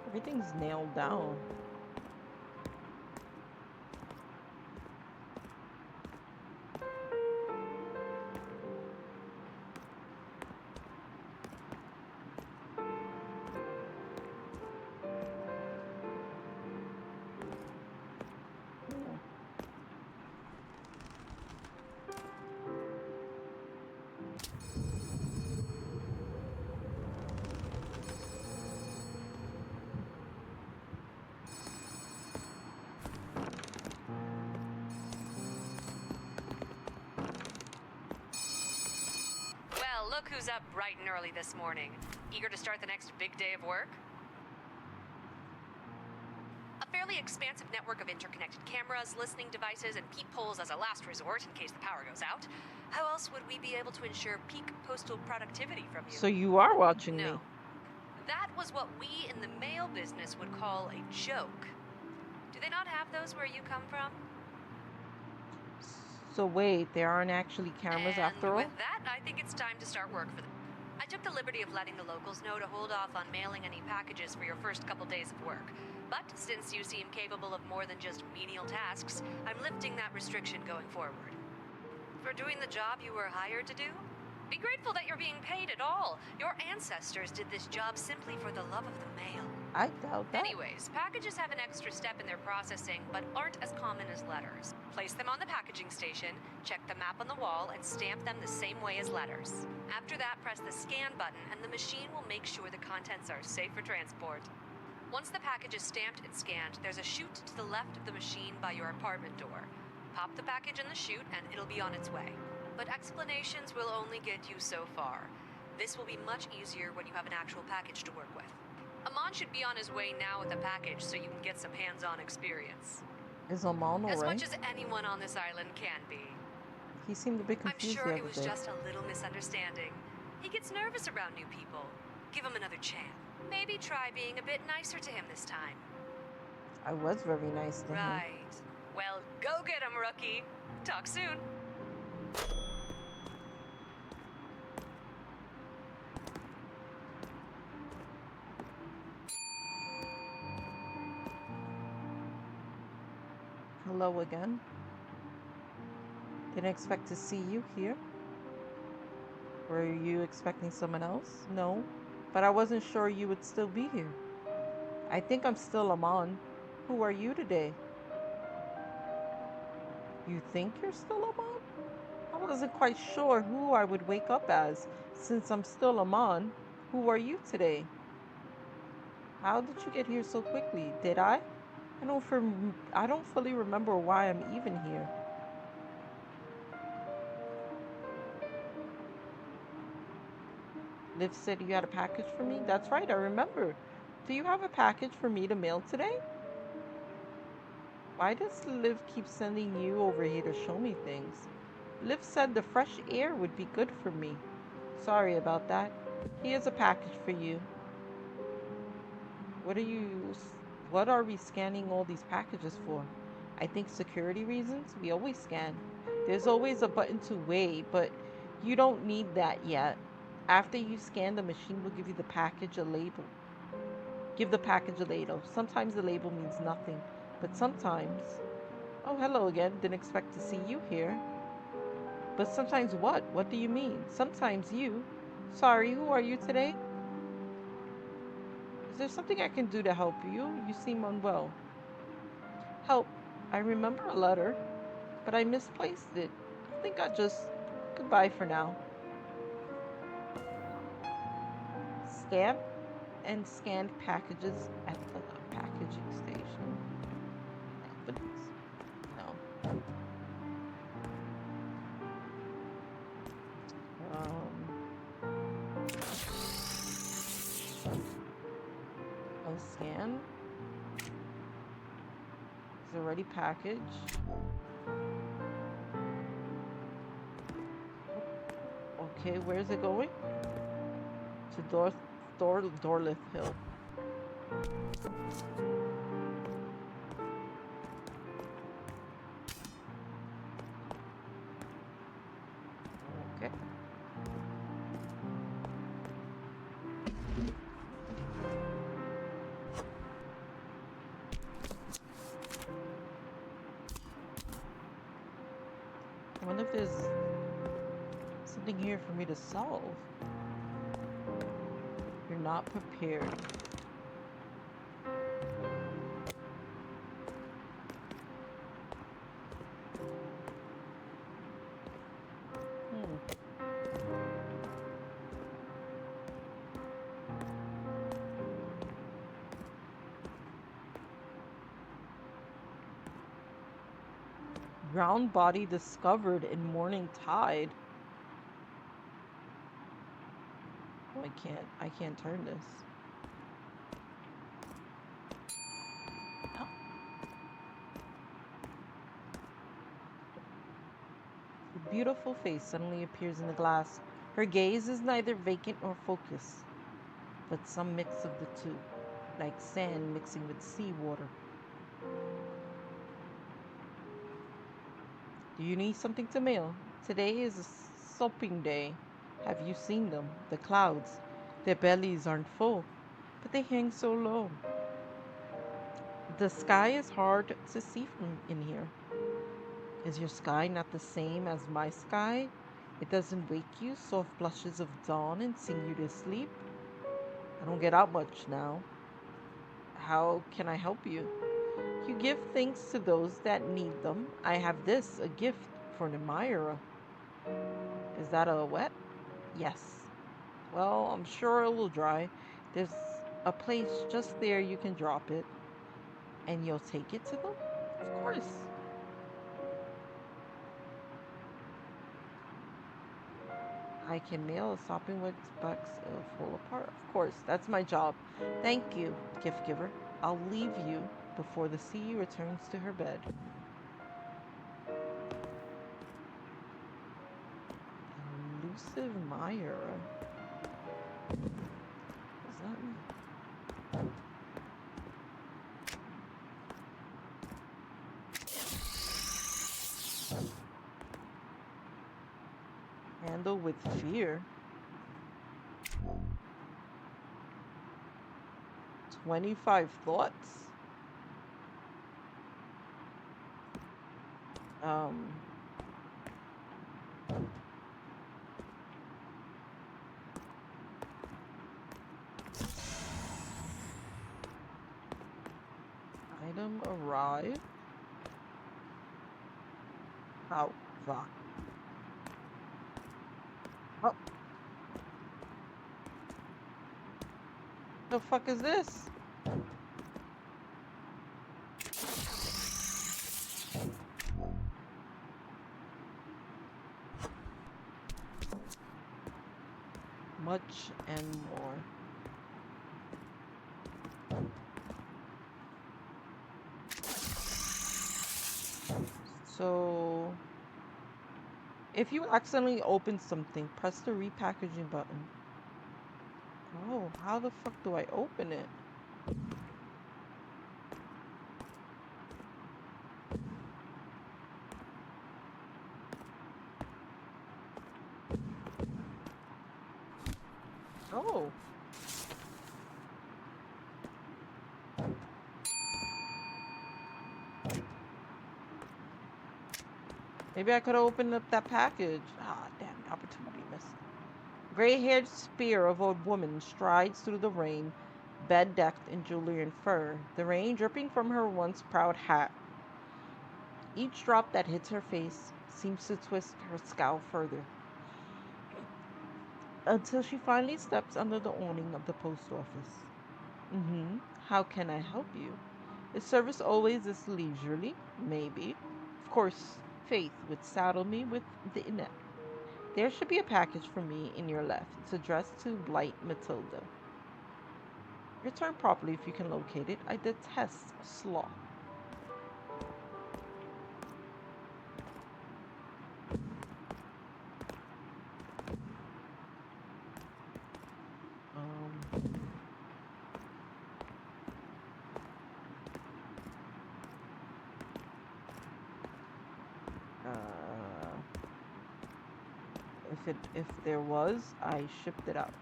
Everything's nailed down. Well, look who's up bright and early this morning. Eager to start the next big day of work? A fairly expansive network of interconnected cameras, listening devices, and peepholes as a last resort in case the power goes out. How else would we be able to ensure peak postal productivity from you? So you are watching me. No. That was what we in the mail business would call a joke. Do they not have those where you come from? So wait, there aren't actually cameras And after all? with that, I think it's time to start work for them. I took the liberty of letting the locals know to hold off on mailing any packages for your first couple days of work. But since you seem capable of more than just menial tasks, I'm lifting that restriction going forward. For doing the job you were hired to do? Be grateful that you're being paid at all. Your ancestors did this job simply for the love of the mail. I doubt that. Anyways, packages have an extra step in their processing, but aren't as common as letters. Place them on the packaging station, check the map on the wall, and stamp them the same way as letters. After that, press the scan button, and the machine will make sure the contents are safe for transport. Once the package is stamped and scanned, there's a chute to the left of the machine by your apartment door. Pop the package in the chute, and it'll be on its way. But explanations will only get you so far. This will be much easier when you have an actual package to work with. Amon should be on his way now with a package so you can get some hands-on experience. Is Amon As alright? much as anyone on this island can be. He seemed a bit I'm confused sure the it other was day. just a little misunderstanding. He gets nervous around new people. Give him another chance. Maybe try being a bit nicer to him this time. I was very nice to him. Right. Well, go get him, rookie. Talk soon. Hello again. Didn't expect to see you here. Were you expecting someone else? No, but I wasn't sure you would still be here. I think I'm still Amon. Who are you today? You think you're still Amon? I wasn't quite sure who I would wake up as. Since I'm still Amon, who are you today? How did you get here so quickly? Did I? I don't fully remember why I'm even here. Liv said you had a package for me? That's right, I remember. Do you have a package for me to mail today? Why does Liv keep sending you over here to show me things? Liv said the fresh air would be good for me. Sorry about that. Here's a package for you. What are you... What are we scanning all these packages for? I think security reasons. We always scan. There's always a button to weigh, but you don't need that yet. After you scan, the machine will give you the package a label. Give the package a label. Sometimes the label means nothing, but sometimes... Oh, hello again. Didn't expect to see you here. But sometimes what? What do you mean? Sometimes you. Sorry, who are you today? Is there something I can do to help you? You seem unwell. Help. I remember a letter, but I misplaced it. I think I just... Goodbye for now. Scan and scanned packages at the packaging station. Evidence? No. I'll scan. It's already packaged. Okay, where's it going? To Dorlith Hill. Okay. I wonder if there's something here for me to solve. You're not prepared. Brown body discovered in morning tide. Oh, I can't turn this. Oh. A beautiful face suddenly appears in the glass. Her gaze is neither vacant nor focused, but some mix of the two, like sand mixing with seawater. Do you need something to mail? Today is a sopping day. Have you seen them? The clouds. Their bellies aren't full, but they hang so low. The sky is hard to see from in here. Is your sky not the same as my sky? It doesn't wake you, soft blushes of dawn, and sing you to sleep? I don't get out much now. How can I help you? You give things to those that need them. I have this, a gift for an admirer. Is that a wet? Yes. Well, I'm sure it will dry. There's a place just there you can drop it. And you'll take it to them? Of course. I can mail a shopping box full apart. Of course, that's my job. Thank you, gift giver. I'll leave you before the sea returns to her bed. Elusive Myra. What does that mean? Handle with fear. 25 thoughts. Um, item arrived. How oh, the fuck is this? Much and more. So, if you accidentally open something, press the repackaging button. Oh, how the fuck do I open it? Oh. Maybe I could have opened up that package. Ah, damn, opportunity missed. Gray-haired spear of a woman strides through the rain, bed-decked in jewelry and fur, the rain dripping from her once proud hat. Each drop that hits her face seems to twist her scowl further, until she finally steps under the awning of the post office. How can I help you? Is service always this leisurely? Maybe. Of course, Faith would saddle me with the inept. There should be a package for me in your left. It's addressed to Blight Matilda. Return properly if you can locate it. I detest sloth. Um, uh, if there was, I shipped it out.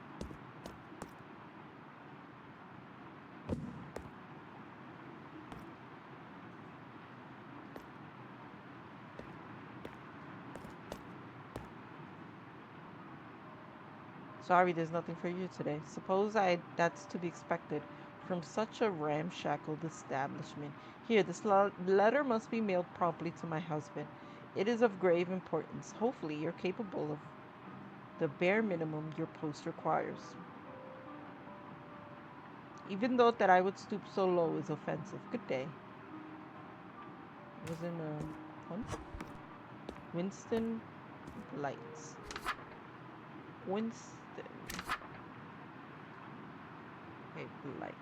Sorry, there's nothing for you today. Suppose that's to be expected from such a ramshackle establishment. Here, this letter must be mailed promptly to my husband. It is of grave importance. Hopefully, you're capable of the bare minimum your post requires. Even though that I would stoop so low is offensive. Good day. It was in hunt? Winston Lights. Winston. Okay, Light.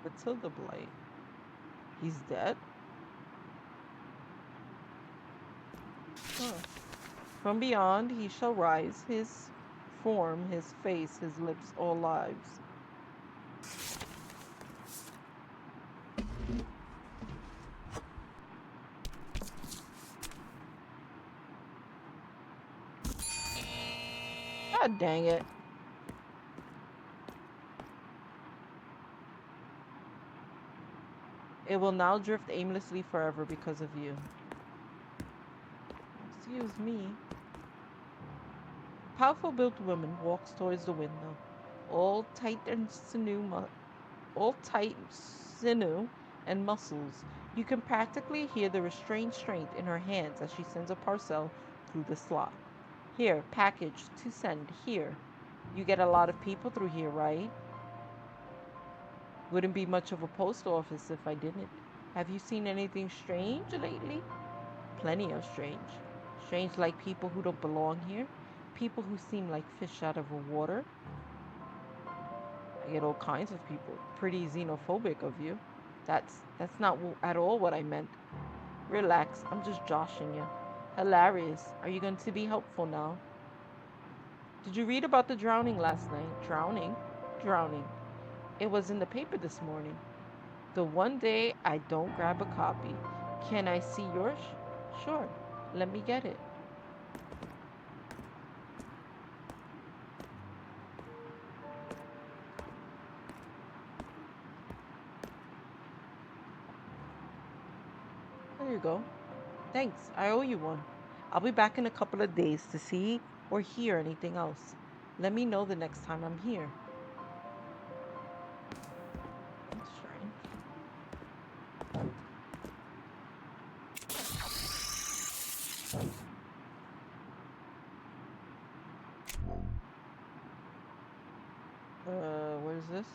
Matilda Blight. He's dead? Huh. From beyond he shall rise, his form, his face, his lips, all lives. God dang it. It will now drift aimlessly forever because of you. Excuse me. A powerful built woman walks towards the window, all tight and all tight sinew and muscles. You can practically hear the restrained strength in her hands as she sends a parcel through the slot. Here, package to send. Here. You get a lot of people through here, right? Wouldn't be much of a post office if I didn't. Have you seen anything strange lately? Plenty of strange. Strange like people who don't belong here. People who seem like fish out of a water. I get all kinds of people. Pretty xenophobic of you. That's not at all what I meant. Relax, I'm just joshing you. Hilarious. Are you going to be helpful now? Did you read about the drowning last night? Drowning? Drowning. It was in the paper this morning. The one day I don't grab a copy. Can I see yours? Sure. Let me get it. There you go. Thanks. I owe you one. I'll be back in a couple of days to see or hear anything else. Let me know the next time I'm here. That's strange. What is this?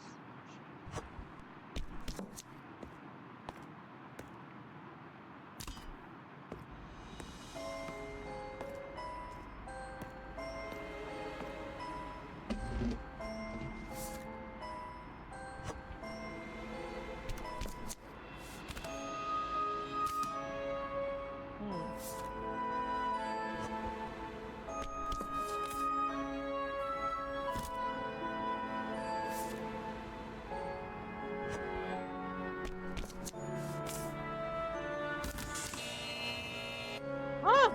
Ah!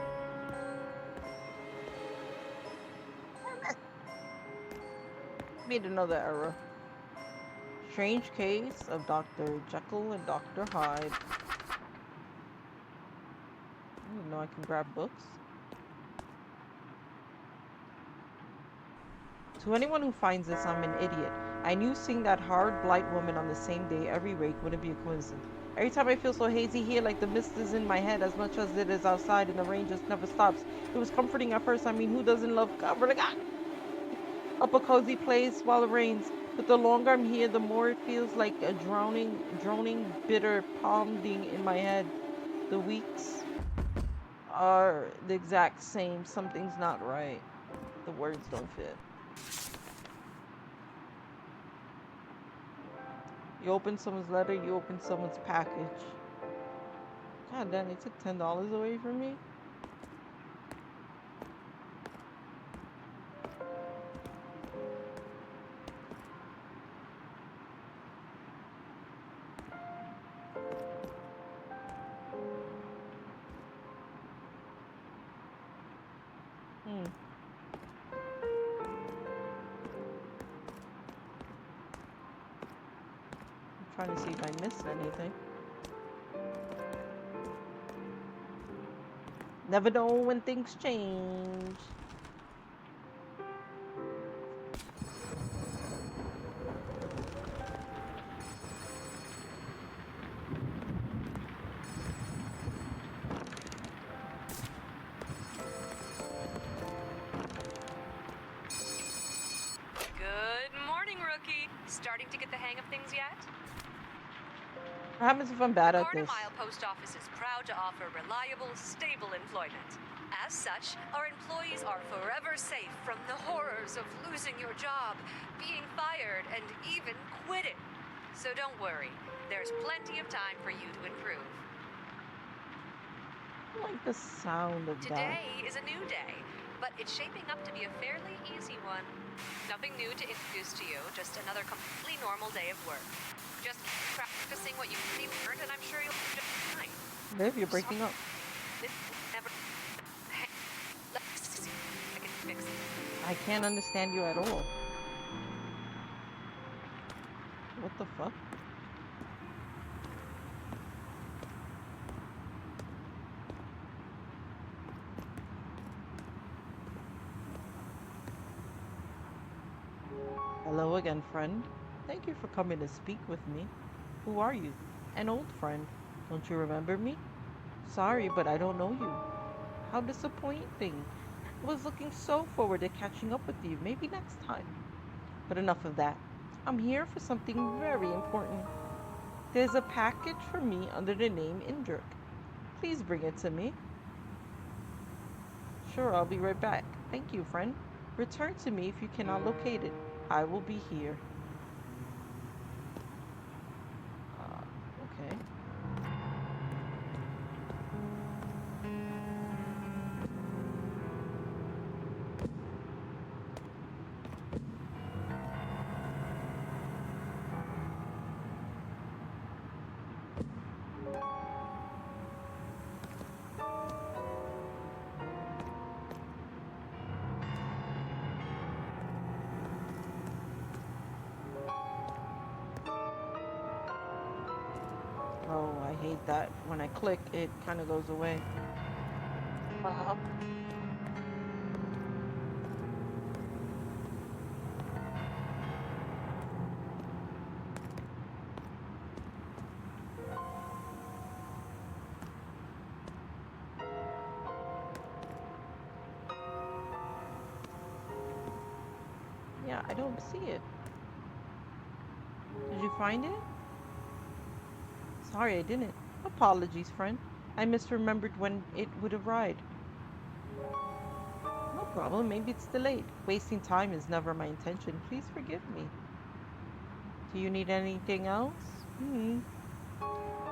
Made another error. Strange case of Dr. Jekyll and Dr. Hyde. I didn't know I can grab books. To anyone who finds this, I'm an idiot. I knew seeing that hard blight woman on the same day every week wouldn't be a coincidence. Every time I feel so hazy here, like the mist is in my head as much as it is outside, and the rain just never stops. It was comforting at first. I mean, who doesn't love comforting? Up a cozy place while it rains. But the longer I'm here, the more it feels like a droning, bitter pounding in my head. The weeks are the exact same. Something's not right. The words don't fit. You open someone's letter, you open someone's package. God damn, they took $10 away from me? I'm trying to see if I missed anything. Never know when things change. Good morning, rookie. Starting to get the hang of things yet? What happens if I'm bad The at Kharnym this? Isle Post Office is proud to offer reliable, stable employment. As such, our employees are forever safe from the horrors of losing your job, being fired, and even quitting. So don't worry, there's plenty of time for you to improve. I like the sound of that. Today is a new day, but it's shaping up to be a fairly easy one. Nothing new to introduce to you, just another completely normal day of work. Just practicing what you already learned, and I'm sure you'll do just fine. Liv, you're breaking up. This never. Hey, let's see if I can fix it. I can't understand you at all. What the fuck? Hello again, friend. Thank you for coming to speak with me. Who are you? An old friend. Don't you remember me? Sorry, but I don't know you. How disappointing. I was looking so forward to catching up with you. Maybe next time. But enough of that. I'm here for something very important. There's a package for me under the name Indrik. Please bring it to me. Sure, I'll be right back. Thank you, friend. Return to me if you cannot locate it. I will be here. Okay. Oh, I hate that. When I click, it kind of goes away. Uh-huh. Yeah, I don't see it. Did you find it? Sorry, I didn't. Apologies, friend. I misremembered when it would arrive. No problem, maybe it's delayed. Wasting time is never my intention. Please forgive me. Do you need anything else?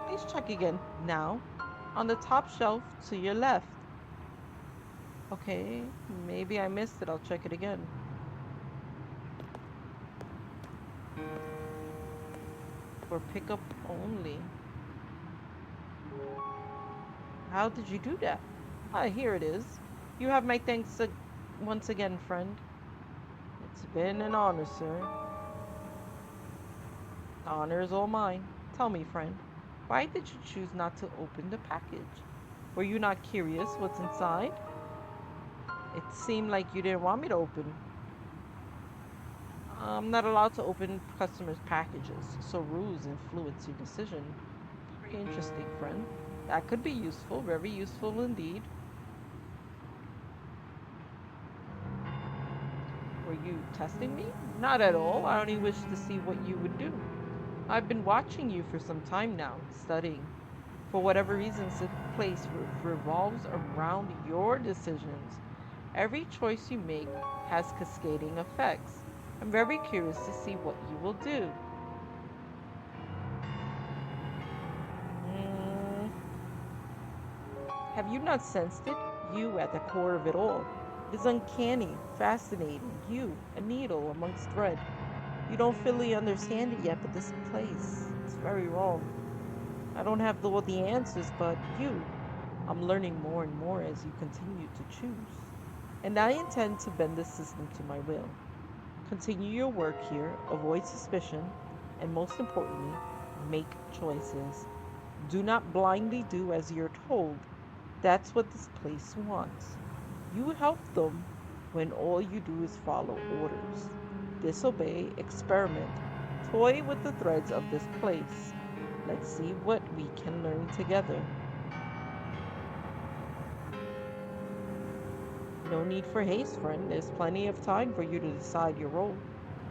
Please check again. Now, on the top shelf to your left. Okay, maybe I missed it. I'll check it again. For pickup only. How did you do that? Ah, here it is. You have my thanks once again, friend. It's been an honor, sir. The honor is all mine. Tell me, friend, why did you choose not to open the package? Were you not curious what's inside? It seemed like you didn't want me to open. I'm not allowed to open customers' packages, so rules influence your decision. Very interesting, friend. That could be useful, very useful indeed. Were you testing me? Not at all. I only wish to see what you would do. I've been watching you for some time now, studying. For whatever reasons, this place revolves around your decisions. Every choice you make has cascading effects. I'm very curious to see what you will do. Mm, have you not sensed it? You at the core of it all. It is uncanny, fascinating. You, a needle amongst thread. You don't fully understand it yet, but this place, it's very wrong. I don't have all the answers, but you, I'm learning more and more as you continue to choose. And I intend to bend the system to my will. Continue your work here, avoid suspicion, and most importantly, make choices. Do not blindly do as you're told. That's what this place wants. You help them when all you do is follow orders. Disobey, experiment, toy with the threads of this place. Let's see what we can learn together. No need for haste, friend. There's plenty of time for you to decide your role.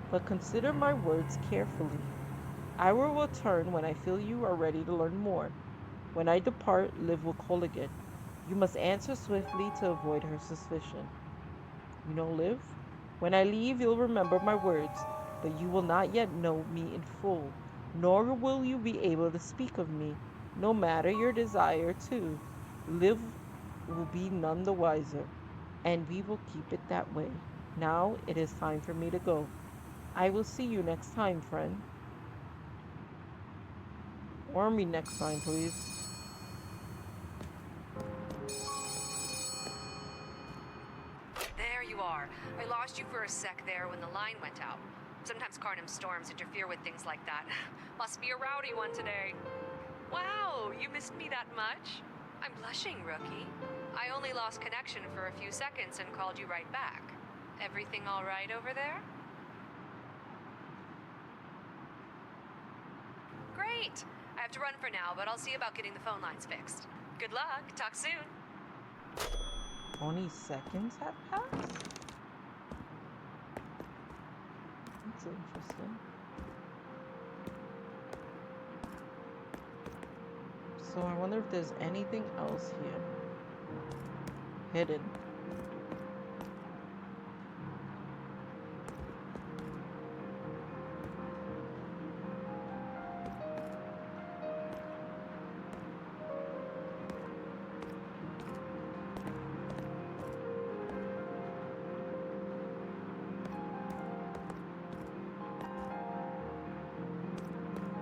But consider my words carefully. I will return when I feel you are ready to learn more. When I depart, Liv will call again. You must answer swiftly to avoid her suspicion. You know, Liv? When I leave, you'll remember my words, but you will not yet know me in full, nor will you be able to speak of me, no matter your desire to. Liv will be none the wiser, and we will keep it that way. Now it is time for me to go. I will see you next time, friend. Or me next time, please. There you are. I lost you for a sec there when the line went out. Sometimes Kharnym storms interfere with things like that. Must be a rowdy one today. Wow, you missed me that much? I'm blushing, rookie. I only lost connection for a few seconds and called you right back. Everything all right over there? Great! I have to run for now, but I'll see about getting the phone lines fixed. Good luck. Talk soon. 20 seconds have passed? That's interesting. So I wonder if there's anything else here. Hidden.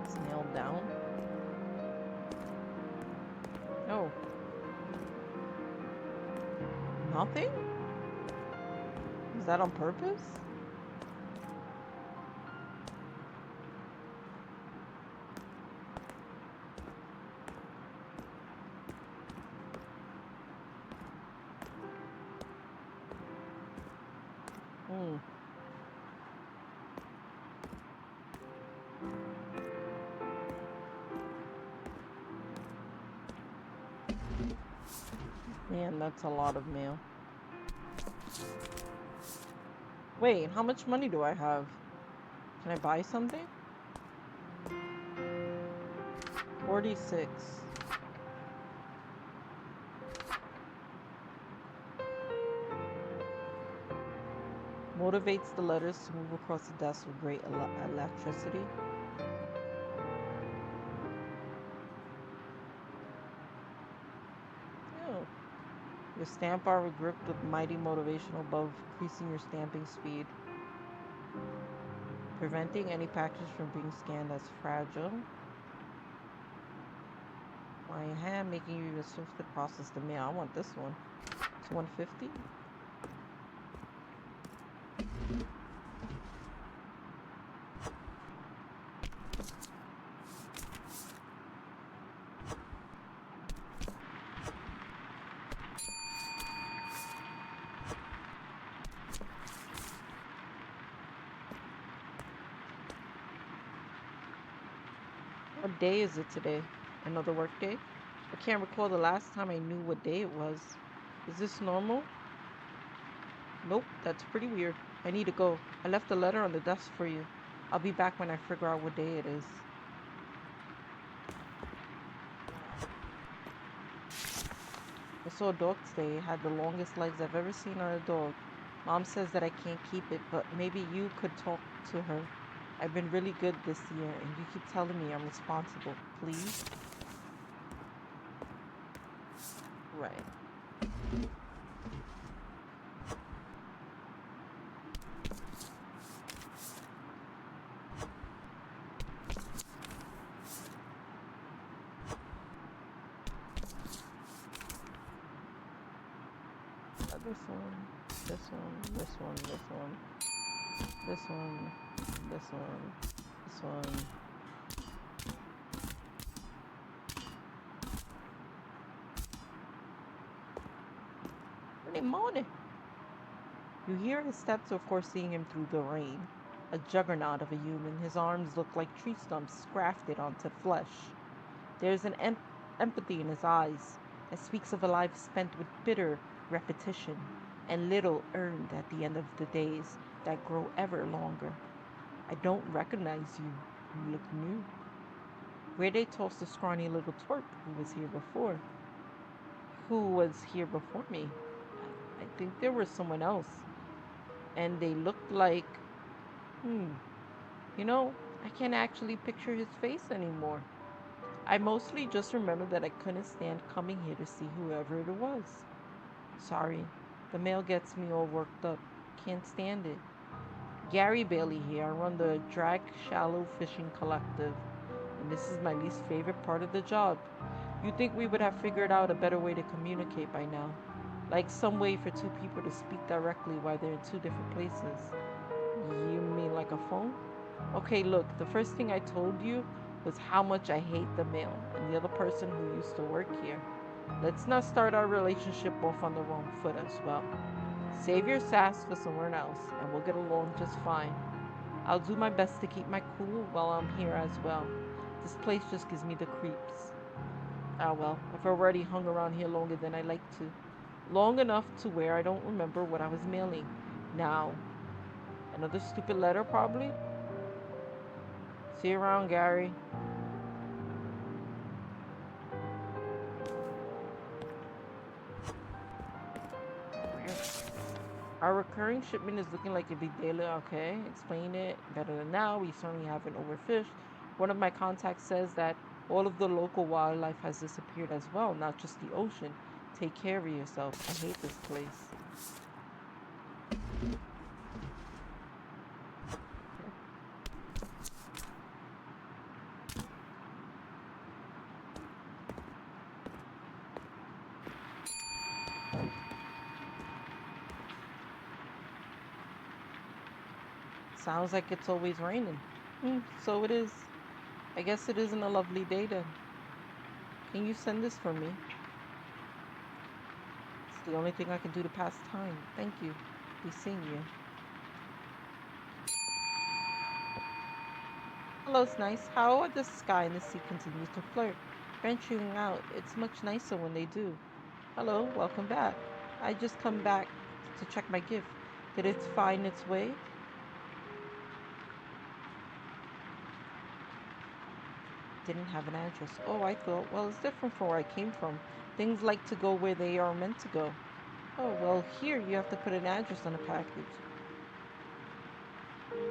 It's nailed down. Oh, nothing? Is that on purpose? Man, that's a lot of mail. Wait, how much money do I have? Can I buy something? 46. Motivates the letters to move across the desk with great electricity. Oh. Your stamp are gripped with mighty motivation above increasing your stamping speed. Preventing any package from being scanned as fragile. My hand making you even swift to process the mail. I want this one. It's 150. What day is it today? Another work day? I can't recall the last time I knew what day it was. Is this normal? Nope, that's pretty weird. I need to go. I left a letter on the desk for you. I'll be back when I figure out what day it is. I saw a dog today. It had the longest legs I've ever seen on a dog. Mom says that I can't keep it, but maybe you could talk to her. I've been really good this year, and you keep telling me I'm responsible. Please? Right. This one, this one, this one, this one, this one, this one, this one. Good morning. You hear his steps, of course, seeing him through the rain. A juggernaut of a human, his arms look like tree stumps grafted onto flesh. There's an empathy in his eyes that speaks of a life spent with bitter repetition and little earned at the end of the days that grow ever longer. I don't recognize you. You look new. Where they tossed the scrawny little twerp who was here before? Who was here before me? I think there was someone else. And they looked like, you know, I can't actually picture his face anymore. I mostly just remember that I couldn't stand coming here to see whoever it was. Sorry, the mail gets me all worked up. Can't stand it. Gary Bailey here. I run the Drag Shallow Fishing Collective, and this is my least favorite part of the job. You'd think we would have figured out a better way to communicate by now. Like some way for two people to speak directly while they're in two different places. You mean like a phone? Okay, look, the first thing I told you was how much I hate the mail and the other person who used to work here. Let's not start our relationship off on the wrong foot as well. Save your sass for somewhere else, and we'll get along just fine. I'll do my best to keep my cool while I'm here as well. This place just gives me the creeps. Ah well, I've already hung around here longer than I like to. Long enough to where I don't remember what I was mailing. Now, another stupid letter probably? See you around, Gary. Our recurring shipment is looking like it'd be daily. Okay, explain it better than now. We certainly haven't overfished. One of my contacts says that all of the local wildlife has disappeared as well, not just the ocean. Take care of yourself. I hate this place. Sounds like it's always raining. So it is. I guess it isn't a lovely day then. Can you send this for me? It's the only thing I can do to pass time. Thank you. Be seeing you. Hello, it's nice. How the sky and the sea continue to flirt, venturing out. It's much nicer when they do. Hello, welcome back. I just come back to check my gift. Did it find its way? Didn't have an address. Oh, I thought, well, it's different from where I came from. Things like to go where they are meant to go. Oh, well, here you have to put an address on a package.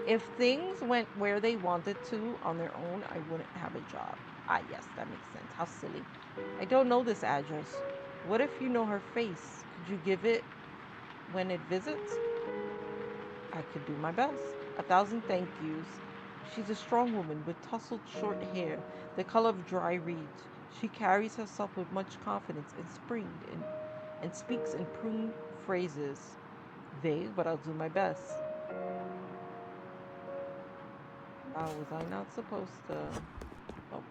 If things went where they wanted to on their own, I wouldn't have a job. Ah, yes, that makes sense. How silly. I don't know this address. What if you know her face? Could you give it when it visits? I could do my best. 1,000 thank yous. She's a strong woman with tousled short hair, the color of dry reeds. She carries herself with much confidence and speaks in prune phrases. Vague, but I'll do my best. Was I not supposed to? Oh,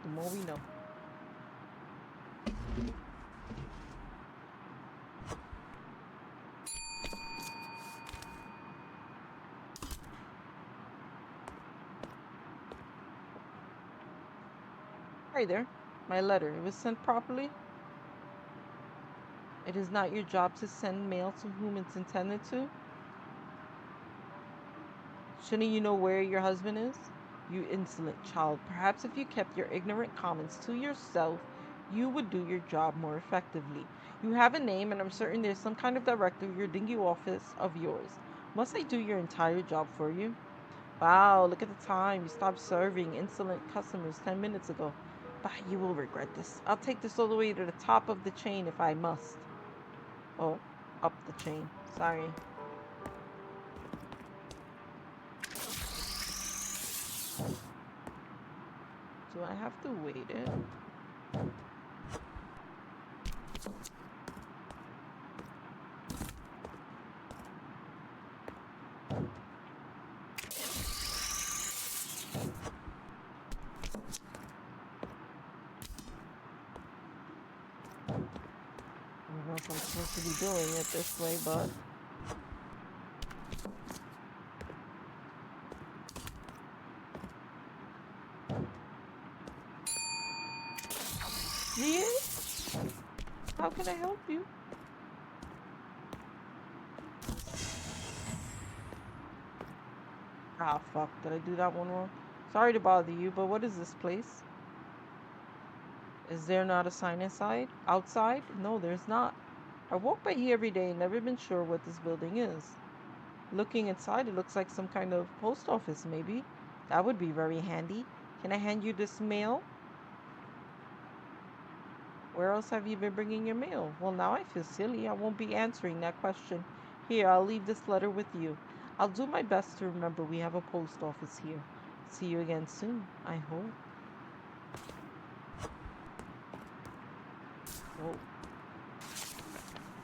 the more we know. Hi there. My letter. It was sent properly? It is not your job to send mail to whom it's intended to? Shouldn't you know where your husband is? You insolent child. Perhaps if you kept your ignorant comments to yourself, you would do your job more effectively. You have a name, and I'm certain there's some kind of director of your dingy office of yours. Must I do your entire job for you? Wow, look at the time. You stopped serving insolent customers 10 minutes ago. Bah, you will regret this. I'll take this all the way to the top of the chain if I must. Oh, up the chain. Sorry. Do I have to wait it? I don't know if I'm supposed to be doing it this way, but... Rie? How can I help you? Ah, fuck. Did I do that one wrong? Sorry to bother you, but what is this place? Is there not a sign inside? Outside? No, there's not. I walk by here every day and never been sure what this building is. Looking inside, it looks like some kind of post office, maybe. That would be very handy. Can I hand you this mail? Where else have you been bringing your mail? Well, now I feel silly. I won't be answering that question. Here, I'll leave this letter with you. I'll do my best to remember we have a post office here. See you again soon, I hope. Whoa.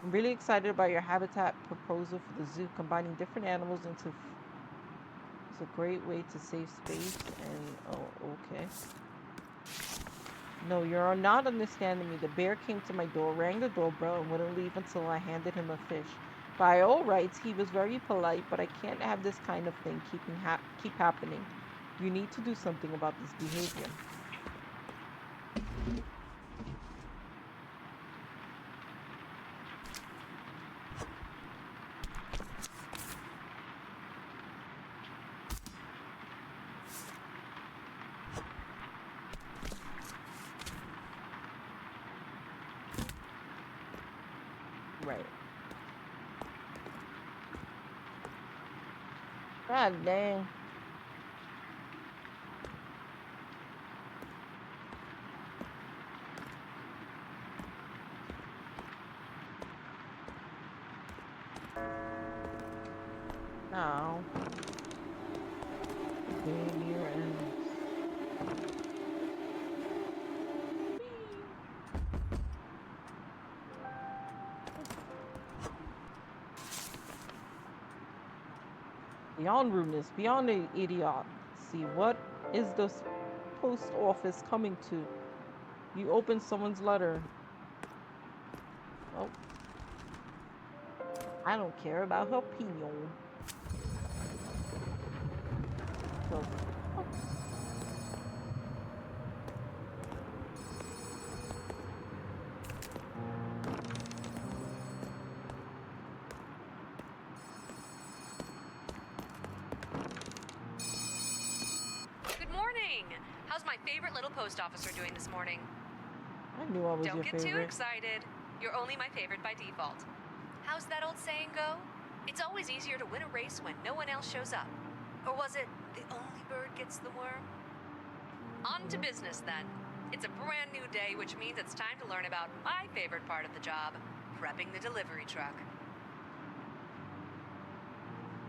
I'm really excited about your habitat proposal for the zoo. Combining different animals into is a great way to save space and oh, okay. No, you're not understanding me. The bear came to my door, rang the doorbell, and wouldn't leave until I handed him a fish. By all rights, he was very polite, but I can't have this kind of thing keep happening. You need to do something about this behavior. Right. God dang. Now, behavior and beyond rudeness, beyond the idiot. See, what is this post office coming to? You open someone's letter. Oh, I don't care about her opinion. So, oh, favorite little post officer doing this morning? I knew I was Don't your get too favorite. excited. You're only my favorite by default. How's that old saying go? It's always easier to win a race when no one else shows up. Or was it the only bird gets the worm? On to business then. It's a brand new day, which means it's time to learn about my favorite part of the job, prepping the delivery truck.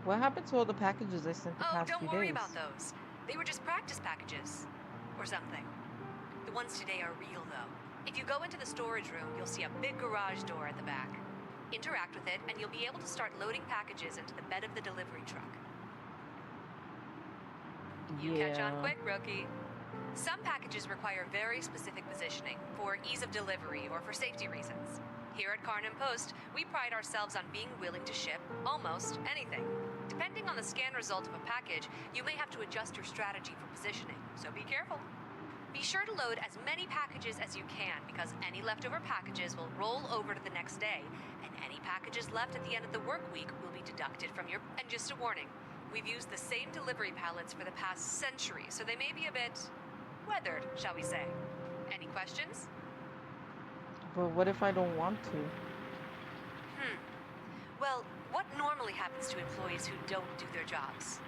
What happened to all the packages I sent the Oh, past don't few worry days? about those. They were just practice packages. Or something. The ones today are real, though. If you go into the storage room, you'll see a big garage door at the back. Interact with it, and you'll be able to start loading packages into the bed of the delivery truck. You catch on Yeah. quick, rookie. Some packages require very specific positioning for ease of delivery or for safety reasons. Here at Kharnym Post, we pride ourselves on being willing to ship almost anything. Depending on the scan result of a package, you may have to adjust your strategy for positioning, so be careful. Be sure to load as many packages as you can because any leftover packages will roll over to the next day, and any packages left at the end of the work week will be deducted from your. And just a warning, we've used the same delivery pallets for the past century, so they may be a bit weathered, shall we say. Any questions? But what if I don't want to? Well, what normally happens to employees who don't do their jobs?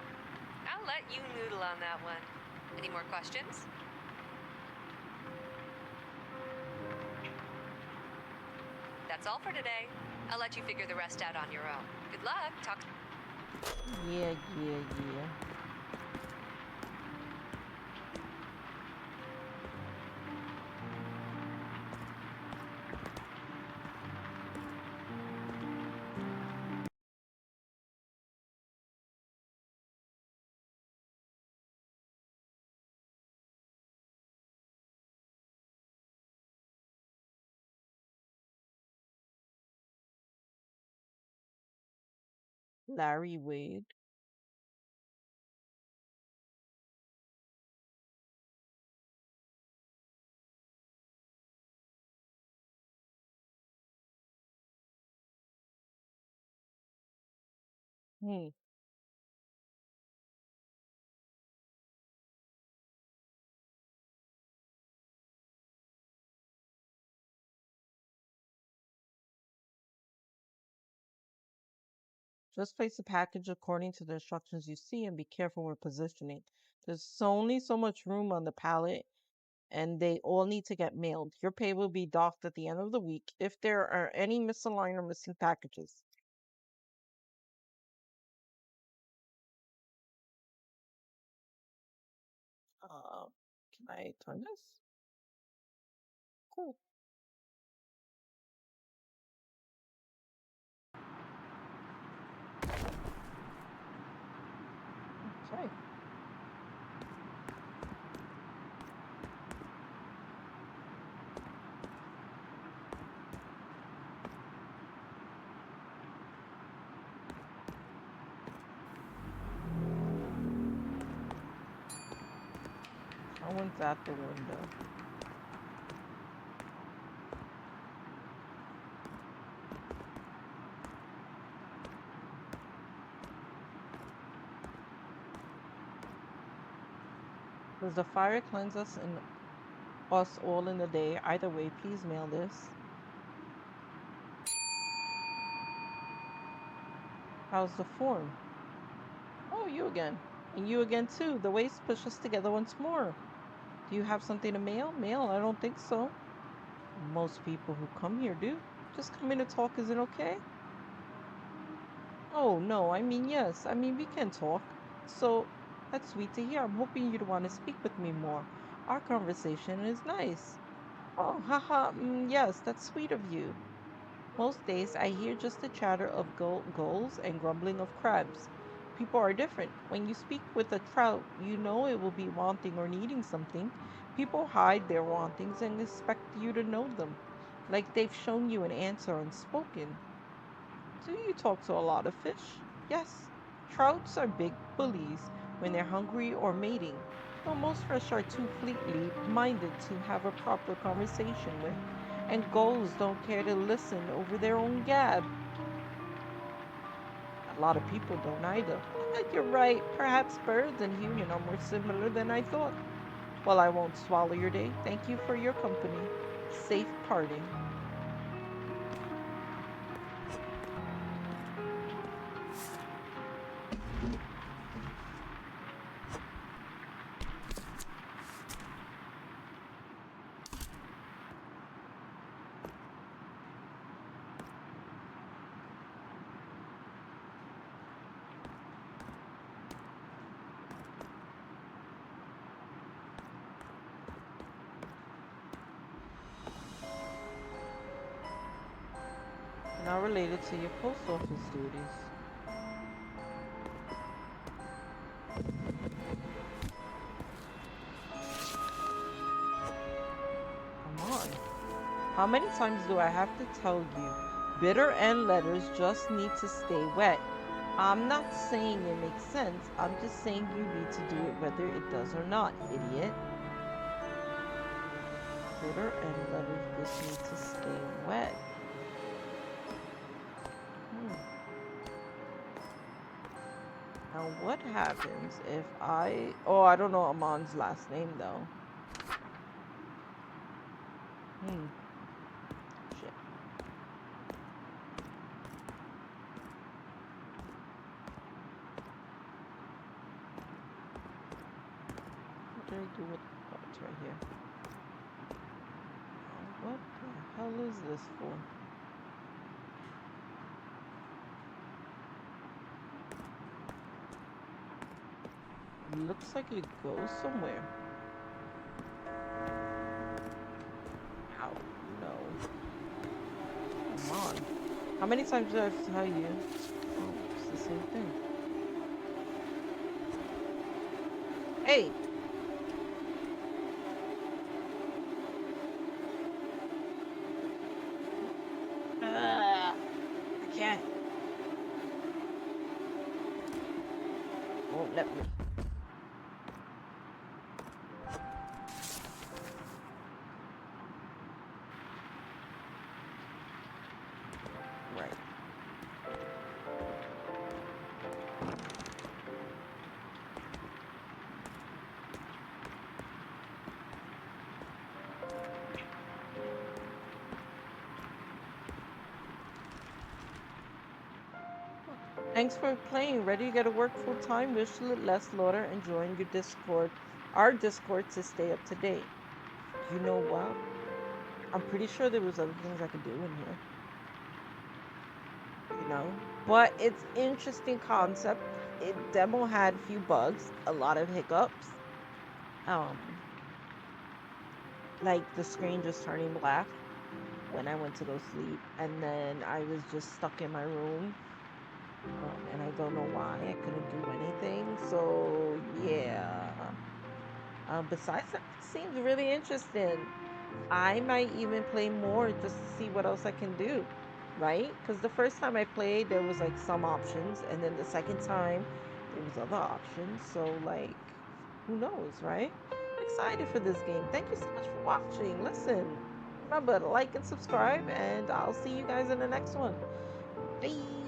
I'll let you noodle on that one. Any more questions? That's all for today. I'll let you figure the rest out on your own. Good luck. Talk. Yeah. Larry Wade. Hmm. Just place the package according to the instructions you see and be careful with positioning. There's only so much room on the pallet and they all need to get mailed. Your pay will be docked at the end of the week if there are any misaligned or missing packages. Uh, can I turn this? Cool. Okay. Someone's at the window. Does the fire cleanse us and us all in the day? Either way, please mail this. How's the form? Oh, you again. And you again too. The waves push us together once more. Do you have something to mail? Mail? I don't think so. Most people who come here do. Just coming to talk isn't okay? Oh, no, I mean, yes. I mean, we can talk. So, that's sweet to hear. I'm hoping you'd want to speak with me more. Our conversation is nice. Oh, haha, yes, that's sweet of you. Most days I hear just the chatter of gulls and grumbling of crabs. People are different. When you speak with a trout, you know it will be wanting or needing something. People hide their wantings and expect you to know them, like they've shown you an answer unspoken. Do you talk to a lot of fish? Yes. Trouts are big bullies when they're hungry or mating, but most fish are too fleetly minded to have a proper conversation with, and gulls don't care to listen over their own gab. A lot of people don't either. You're right. Perhaps birds and human are more similar than I thought. Well, I won't swallow your day. Thank you for your company. Safe parting. Now related to your post office duties. Come on. How many times do I have to tell you? Bitter end letters just need to stay wet. I'm not saying it makes sense. I'm just saying you need to do it whether it does or not, idiot. Bitter end letters just need to stay wet. Now what happens if I... Oh, I don't know Amon's last name though. Shit. What do I do with... Oh, it's right here. What the hell is this for? It looks like it goes somewhere. Ow, no. Come on. How many times do I have to tell you? Oh, it's the same thing. Hey! I can't. Won't let me. Right. Thanks for playing. Ready to get to work full time? Wish less slaughter and join your Discord, our Discord, to stay up to date. You know what? I'm pretty sure there was other things I could do in here. You know, but it's interesting concept. It demo had a few bugs, a lot of hiccups. Like the screen just turning black when I went to go sleep, and then I was just stuck in my room. And I don't know why I couldn't do anything. So yeah. Besides that, it seems really interesting. I might even play more just to see what else I can do, right? Because the first time I played, there was like some options, and then the second time, there was other options. So like, who knows, right? I'm excited for this game. Thank you so much for watching. Listen, remember to like and subscribe, and I'll see you guys in the next one. Bye.